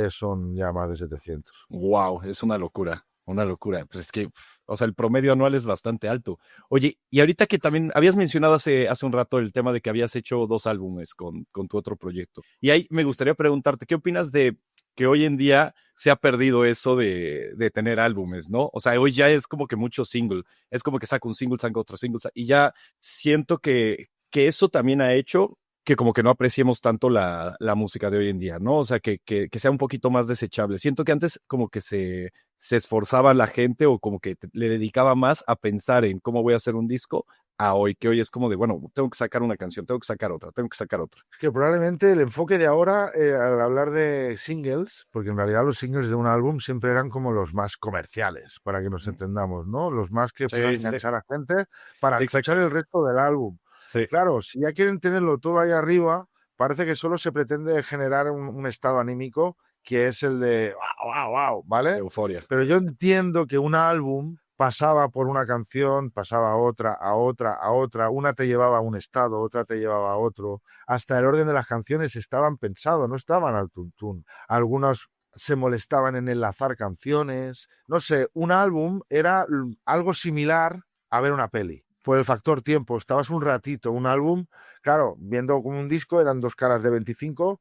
son ya más de 700. Wow, es una locura. Una locura. Pues es que, o sea, el promedio anual es bastante alto. Oye, y ahorita que también habías mencionado hace un rato el tema de que habías hecho 2 álbumes con tu otro proyecto. Y ahí me gustaría preguntarte, ¿qué opinas de que hoy en día se ha perdido eso de tener álbumes, ¿no? O sea, hoy ya es como que mucho single. Es como que saca un single, saca otro single, y ya siento que eso también ha hecho que como que no apreciemos tanto la música de hoy en día, ¿no? O sea, que sea un poquito más desechable. Siento que antes como que se esforzaba la gente o como que le dedicaba más a pensar en cómo voy a hacer un disco a hoy, que hoy es como de, bueno, tengo que sacar una canción, tengo que sacar otra, tengo que sacar otra. Es que probablemente el enfoque de ahora, al hablar de singles, porque en realidad los singles de un álbum siempre eran como los más comerciales, para que nos entendamos, ¿no? Los más que puedan Sí, sí, enganchar a gente para exacto. escuchar el resto del álbum. Sí. Claro, si ya quieren tenerlo todo ahí arriba, parece que solo se pretende generar un estado anímico que es el de wow, wow, wow, ¿vale? Euforia. Pero yo entiendo que un álbum pasaba por una canción, pasaba a otra, a otra, a otra, una te llevaba a un estado, otra te llevaba a otro, hasta el orden de las canciones estaban pensados, no estaban al tuntún. Algunos se molestaban en enlazar canciones, no sé, un álbum era algo similar a ver una peli. Por el factor tiempo, estabas un ratito, un álbum, claro, viendo como un disco, eran 2 caras de 25,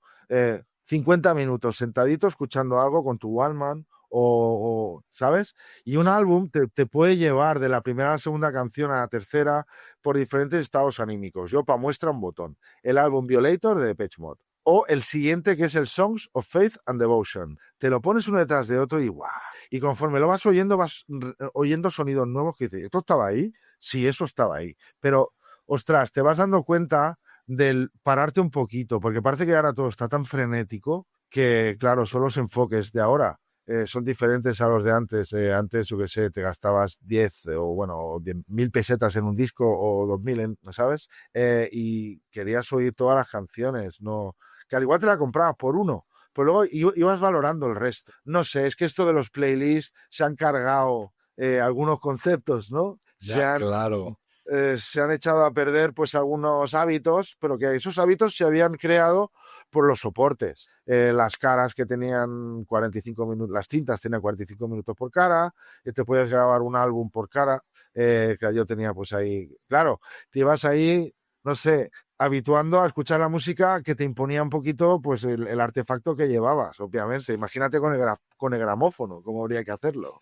50 minutos sentadito escuchando algo con tu Walkman ¿sabes? Y un álbum te puede llevar de la primera a la segunda canción a la tercera por diferentes estados anímicos. Yo, para muestra, un botón. El álbum Violator de Depeche Mode. O el siguiente, que es el Songs of Faith and Devotion. Te lo pones uno detrás de otro y ¡guau! Y conforme lo vas oyendo sonidos nuevos que dices, ¿esto estaba ahí? Sí, eso estaba ahí. Pero, ostras, te vas dando cuenta del pararte un poquito, porque parece que ahora todo está tan frenético que, claro, son los enfoques de ahora. Son diferentes a los de antes. Antes, yo qué sé, te gastabas 10 o bueno, 10.000 pesetas en un disco o 2.000, ¿sabes? Y querías oír todas las canciones, no, que al igual te la comprabas por uno, pero luego ibas valorando el resto. No sé, es que esto de los playlists se han cargado algunos conceptos, ¿no? Ya, claro. Se han echado a perder pues algunos hábitos, pero que esos hábitos se habían creado por los soportes. Las caras que tenían 45 minutos, las cintas tenían 45 minutos por cara, y te podías grabar un álbum por cara, que yo tenía pues ahí, claro, te ibas ahí, no sé, habituando a escuchar la música que te imponía un poquito pues el artefacto que llevabas, obviamente. Imagínate con el gramófono, cómo habría que hacerlo.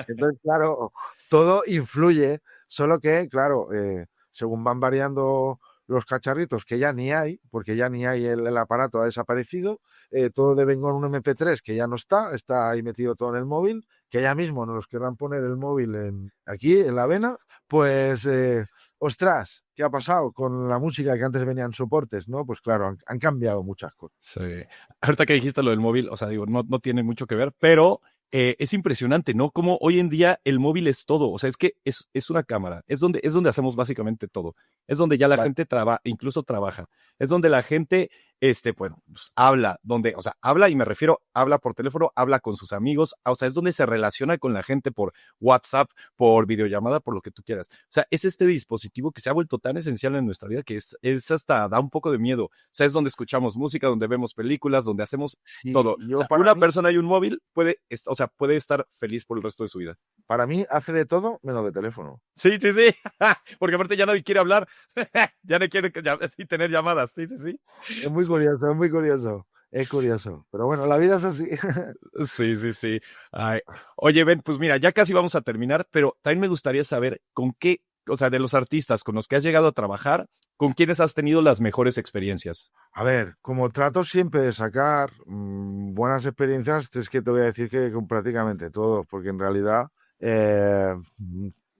Entonces, claro, todo influye. Solo que, claro, según van variando los cacharritos, que ya ni hay, porque ya ni hay el aparato, ha desaparecido, todo debe con un MP3 que ya no está ahí metido todo en el móvil, que ya mismo nos los querrán poner el móvil aquí, en la vena, pues, ostras, ¿qué ha pasado con la música que antes venían soportes, no? Pues claro, han cambiado muchas cosas. Sí. Ahorita que dijiste lo del móvil, o sea, digo, no tiene mucho que ver, pero es impresionante, ¿no? Como hoy en día el móvil es todo. O sea, es que es una cámara. Es donde hacemos básicamente todo. Es donde ya la Vale. gente incluso trabaja. Es donde la gente bueno, pues habla, o sea, habla y me refiero, habla por teléfono, habla con sus amigos, o sea, es donde se relaciona con la gente por WhatsApp, por videollamada, por lo que tú quieras. O sea, es este dispositivo que se ha vuelto tan esencial en nuestra vida que es hasta, da un poco de miedo. O sea, es donde escuchamos música, donde vemos películas, donde hacemos todo. Sí, O yo sea, para una mí, persona y un móvil o sea, puede estar feliz por el resto de su vida. para mí hace de todo menos de teléfono. Sí, sí, sí. Porque aparte ya nadie quiere hablar, ya no quiere sí, tener llamadas. Sí, sí, sí. Es muy curioso, es muy curioso. Es curioso. Pero bueno, la vida es así. Sí, sí, sí. Ay. Oye, Ben, pues mira, ya casi vamos a terminar, pero también me gustaría saber con qué, o sea, de los artistas con los que has llegado a trabajar, con quiénes has tenido las mejores experiencias. A ver, como trato siempre de sacar buenas experiencias, es que te voy a decir que con prácticamente todos, porque en realidad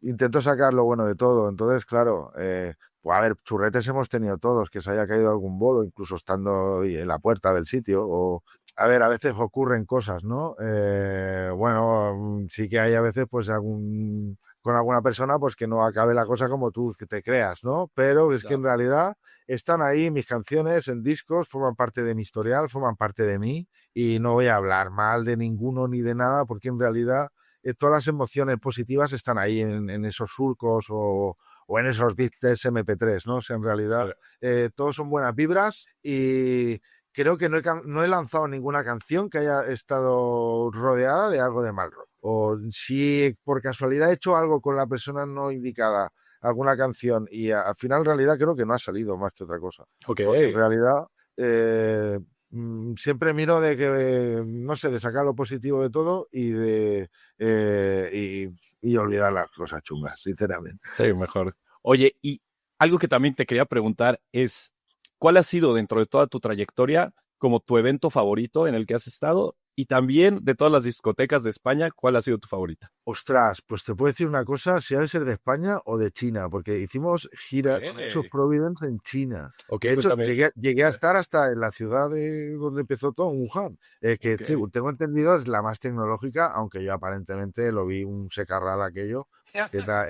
intento sacar lo bueno de todo. Entonces, claro, pues a ver, churretes hemos tenido todos, que se haya caído algún bolo, incluso estando ahí en la puerta del sitio. O, a ver, a veces ocurren cosas, ¿no? Bueno, sí que hay a veces, pues, con alguna persona, pues que no acabe la cosa como tú que te creas, ¿no? Pero es que en Claro. realidad están ahí mis canciones en discos, forman parte de mi historial, forman parte de mí y no voy a hablar mal de ninguno ni de nada porque en realidad todas las emociones positivas están ahí en esos surcos o en esos bits MP3, ¿no? O sea, en realidad todos son buenas vibras y creo que no he lanzado ninguna canción que haya estado rodeada de algo de mal rollo. O si por casualidad he hecho algo con la persona no indicada, alguna canción y al final en realidad creo que no ha salido más que otra cosa. Ok. Porque en realidad eh, siempre miro de que, no sé, de sacar lo positivo de todo y y olvidar las cosas chungas, sinceramente. Sí, mejor. Oye, y algo que también te quería preguntar es, ¿cuál ha sido dentro de toda tu trayectoria como tu evento favorito en el que has estado? Y también de todas las discotecas de España, ¿cuál ha sido tu favorita? Ostras, pues te puedo decir una cosa, si ha de ser de España o de China, porque hicimos gira con Edge of Ok, Providence en China. ok, De hecho, cuéntame eso. llegué a estar hasta en la ciudad de donde empezó todo, Wuhan, que Ok. sí, tengo entendido es la más tecnológica, aunque yo aparentemente lo vi un secarral aquello, que era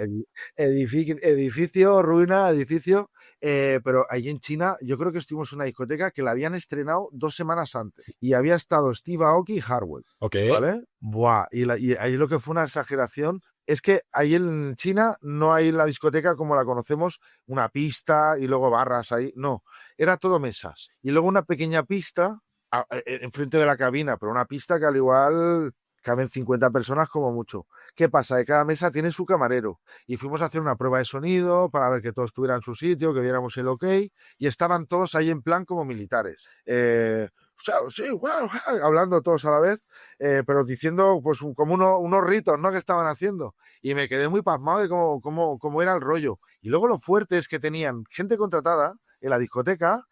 edificio, ruina, edificio, pero allí en China yo creo que estuvimos en una discoteca que la habían estrenado 2 semanas antes y había estado Steve Aoki y Hardwell. Ok. ¿Vale? Buah, y ahí lo que fue una exageración es que ahí en China no hay la discoteca como la conocemos, una pista y luego barras ahí. No, era todo mesas. Y luego una pequeña pista enfrente de la cabina, pero una pista que al igual caben 50 personas como mucho. ¿Qué pasa? Que cada mesa tiene su camarero. Y fuimos a hacer una prueba de sonido para ver que todo estuviera en su sitio, que viéramos el ok. Y estaban todos ahí en plan como militares. O sea, sí, guau, guau, hablando todos a la vez, pero diciendo pues como unos ritos, ¿no? Que estaban haciendo. Y me quedé muy pasmado de cómo era el rollo. Y luego lo fuerte es que tenían gente contratada en la discoteca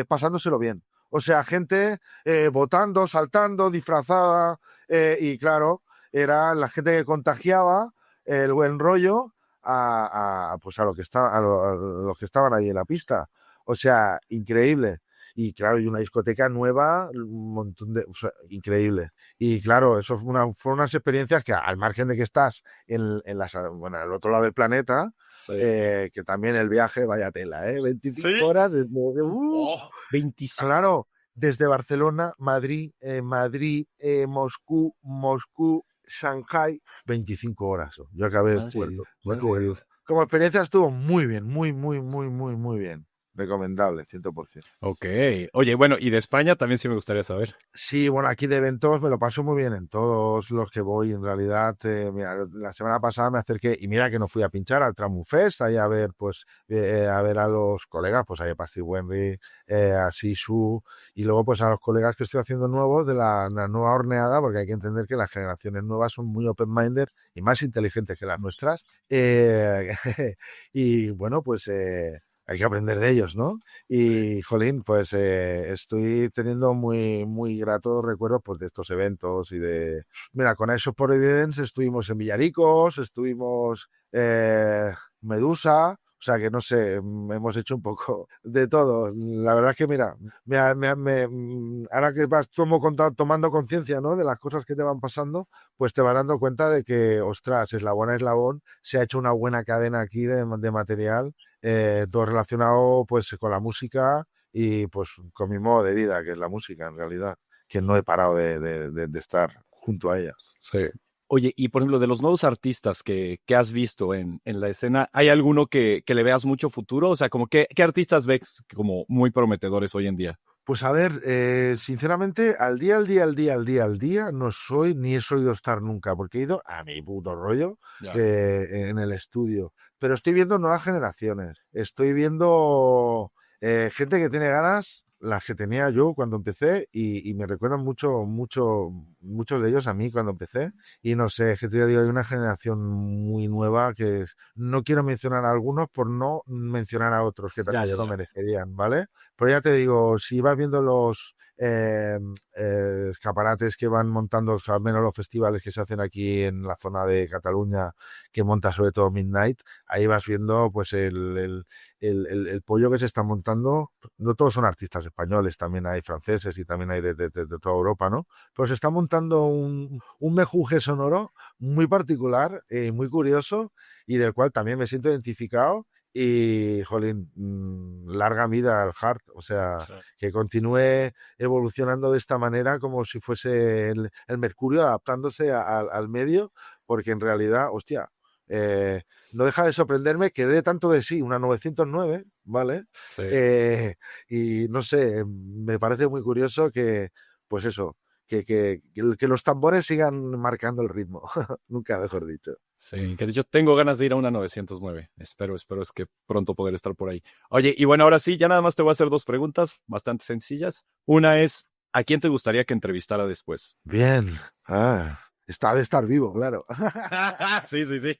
pasándoselo bien. O sea, gente votando, saltando, disfrazada, y claro, era la gente que contagiaba el buen rollo pues a los que estaban ahí en la pista. O sea, increíble. Y claro, y una discoteca nueva, un montón o sea, increíble. Y claro, eso fueron unas experiencias que al margen de que estás bueno, al otro lado del planeta, Sí. que también el viaje, vaya tela, ¿eh? 25 Sí. horas, Oh, 25. claro, desde Barcelona, Madrid, Moscú, Shanghai, 25 horas. Yo acabé el Madre de puerto. Dios, madre de Dios. Como experiencia estuvo muy bien, muy bien. Recomendable, 100%. Ok. Oye, bueno, y de España también sí me gustaría saber. Sí, bueno, aquí de eventos me lo paso muy bien en todos los que voy. En realidad, mira, la semana pasada me acerqué y mira que no fui a pinchar al Tramufest, ahí a ver, pues, a ver a los colegas, pues ahí a Pasti Wenry, a Sisu, y luego pues a los colegas que estoy haciendo nuevos de la nueva horneada, porque hay que entender que las generaciones nuevas son muy open-minded y más inteligentes que las nuestras. Y bueno, pues hay que aprender de ellos, ¿no? Sí. Y, jolín, pues estoy teniendo muy gratos recuerdos pues, de estos eventos y de... Mira, con esos por Evidence estuvimos en Villaricos, estuvimos Medusa, o sea que no sé, hemos hecho un poco de todo. La verdad es que, mira, ahora que vas tomando conciencia, ¿no? De las cosas que te van pasando, pues te vas dando cuenta de que, ostras, eslabón a eslabón, se ha hecho una buena cadena aquí de material todo relacionado pues con la música y pues con mi modo de vida, que es la música en realidad, que no he parado de estar junto a ella. Sí. Oye, y por ejemplo, de los nuevos artistas que has visto en la escena, ¿hay alguno que le veas mucho futuro? O sea, como ¿qué artistas ves como muy prometedores hoy en día? Pues a ver, sinceramente, al día, no soy ni he solido estar nunca, porque he ido a mi puto rollo Ya. en el estudio. Pero estoy viendo nuevas generaciones, estoy viendo gente que tiene ganas, las que tenía yo cuando empecé, y me recuerdan muchos de ellos a mí cuando empecé. Y no sé, es que te digo, hay una generación muy nueva no quiero mencionar a algunos por no mencionar a otros que Ya, también se ya, lo ya. merecerían, ¿vale? Pero ya te digo, si vas viendo los escaparates que van montando, o sea, al menos los festivales que se hacen aquí en la zona de Cataluña, que monta sobre todo Midnight, ahí vas viendo pues el pollo que se está montando. No todos son artistas españoles, también hay franceses y también hay de toda Europa, ¿no? Pero se está montando un mejunje sonoro muy particular, muy curioso, y del cual también me siento identificado. Y, jolín, larga vida al hard, o sea, Sí. que continúe evolucionando de esta manera como si fuese el mercurio adaptándose al medio, porque en realidad, hostia, eh, no deja de sorprenderme que dé tanto de sí una 909, ¿vale? Sí. Eh, y no sé, me parece muy curioso que, pues eso, que los tambores sigan marcando el ritmo, nunca mejor dicho. Sí, que de hecho tengo ganas de ir a una 909. Espero es que pronto poder estar por ahí. Oye, y bueno, ahora sí, ya nada más te voy a hacer dos preguntas bastante sencillas. Una es, ¿a quién te gustaría que entrevistara después? Bien, está de estar vivo, claro. Sí, sí, sí.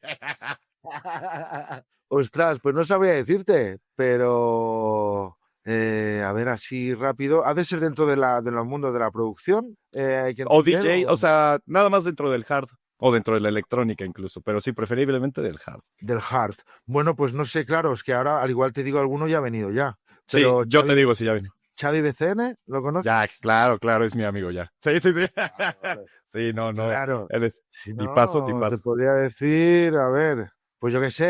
Ostras, pues no sabría decirte, pero a ver, así rápido. ¿Ha de ser dentro de los mundos de la producción? Hay que O entender. DJ, o sea, nada más dentro del hard o dentro de la electrónica incluso, pero sí, preferiblemente del hard. Del hard. Bueno, pues no sé, claro, es que ahora, al igual te digo, alguno ya ha venido ya. Sí, Pero yo te digo si ya viene. Xavi BCN, ¿lo conoces? Ya, claro, claro, es mi amigo ya. Sí, sí, sí. Vale, vale. Sí, no, no, Claro. él es Si tipazo, no, te tipazo. podría decir, a ver, pues yo qué sé,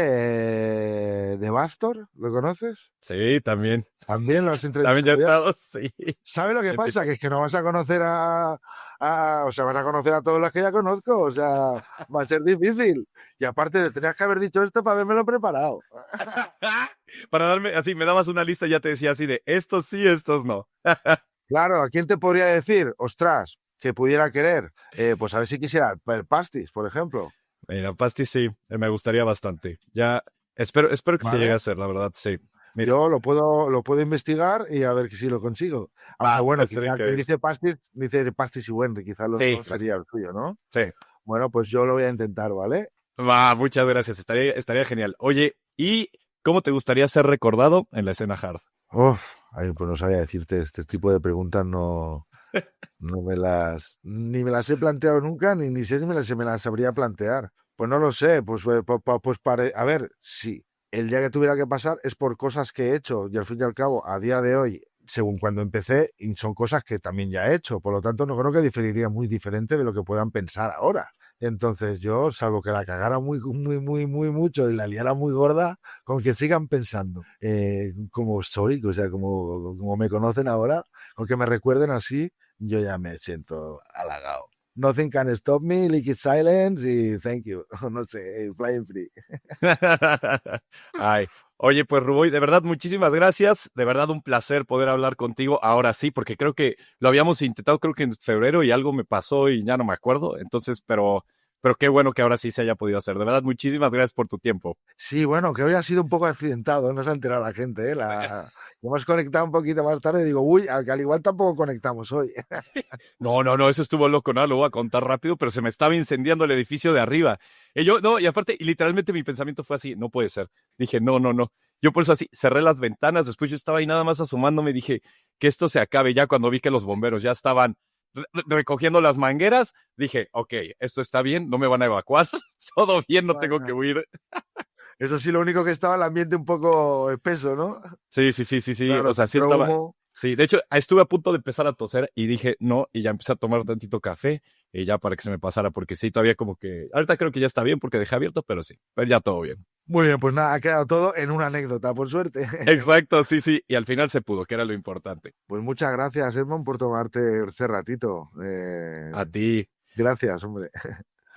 de Bastor, ¿lo conoces? Sí, también. También lo has También ya he entrevistado ya. estado, sí. ¿Sabes lo que Qué pasa? Que tipazo. es que no vas a conocer o sea, vas a conocer a todos los que ya conozco, o sea, va a ser difícil. Y aparte, tenías que haber dicho esto para habérmelo preparado. Para darme, así, me dabas una lista y ya te decía así de estos sí, estos no. Claro, ¿a quién te podría decir? Ostras, que pudiera querer. Pues a ver si quisiera el Pastis, por ejemplo. Mira, Pasti sí, me gustaría bastante. Ya, espero que te llegue a ¿Vale? hacer, la verdad, sí. Mira, Yo lo puedo investigar y a ver si lo consigo. Aunque va, bueno, estaría quizá quien increíble. dice Pastis y Wenry, quizá los Sí, dos claro. sería el suyo, ¿no? Sí. Bueno, pues yo lo voy a intentar, ¿vale? Va, muchas gracias, estaría genial. Oye, ¿y cómo te gustaría ser recordado en la escena hard? Uf, ay, pues no sabía decirte, este tipo de preguntas no ni me las he planteado nunca, ni sé si me las sabría plantear. Pues no lo sé, a ver, sí, el día que tuviera que pasar es por cosas que he hecho y al fin y al cabo, a día de hoy, según cuando empecé, y son cosas que también ya he hecho, por lo tanto no creo que diferiría muy diferente de lo que puedan pensar ahora. Entonces yo, salvo que la cagara muy mucho y la liara muy gorda, con que sigan pensando como soy, o sea, como me conocen ahora, con que me recuerden así, yo ya me siento halagado. Nothing can stop me, liquid silence y thank you. No sé, flying free. Ay, oye, pues Ruboy, de verdad, muchísimas gracias. De verdad, un placer poder hablar contigo ahora sí, porque creo que lo habíamos intentado, creo que en febrero y algo me pasó y ya no me acuerdo. Entonces, pero qué bueno que ahora sí se haya podido hacer. De verdad, muchísimas gracias por tu tiempo. Sí, bueno, que hoy ha sido un poco accidentado, no se ha enterado la gente, ¿eh? Hemos conectado un poquito más tarde y digo, uy, al igual tampoco conectamos hoy. No, no, no, eso estuvo loco, no, lo voy a contar rápido, pero se me estaba incendiando el edificio de arriba. Y yo, no, y aparte, y literalmente mi pensamiento fue así, no puede ser. Dije, no, no, no. Yo por eso así, cerré las ventanas, después yo estaba ahí nada más asomándome, dije, que esto se acabe. Ya cuando vi que los bomberos ya estaban recogiendo las mangueras, dije, ok, esto está bien, no me van a evacuar, todo bien, no tengo que Vaya. huir. Eso sí, lo único que estaba el ambiente un poco espeso, ¿no? Sí, sí, sí, sí, sí, o Claro, sea, sí filtró estaba. humo. Sí, de hecho, estuve a punto de empezar a toser y dije no, y ya empecé a tomar tantito café y ya para que se me pasara, porque sí, todavía como que, ahorita creo que ya está bien porque dejé abierto, pero sí, pero ya todo bien. Muy bien, pues nada, ha quedado todo en una anécdota, por suerte. Exacto, sí, sí. Y al final se pudo, que era lo importante. Pues muchas gracias, Edmond, por tomarte este ratito. A ti. Gracias, hombre.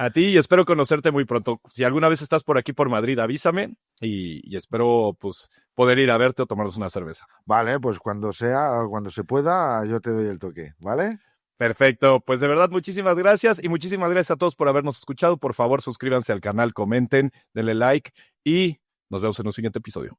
A ti y espero conocerte muy pronto. Si alguna vez estás por aquí por Madrid, avísame y espero pues poder ir a verte o tomarnos una cerveza. Vale, pues cuando sea, cuando se pueda, yo te doy el toque, ¿vale? Perfecto, pues de verdad muchísimas gracias y muchísimas gracias a todos por habernos escuchado. Por favor, suscríbanse al canal, comenten, denle like y nos vemos en un siguiente episodio.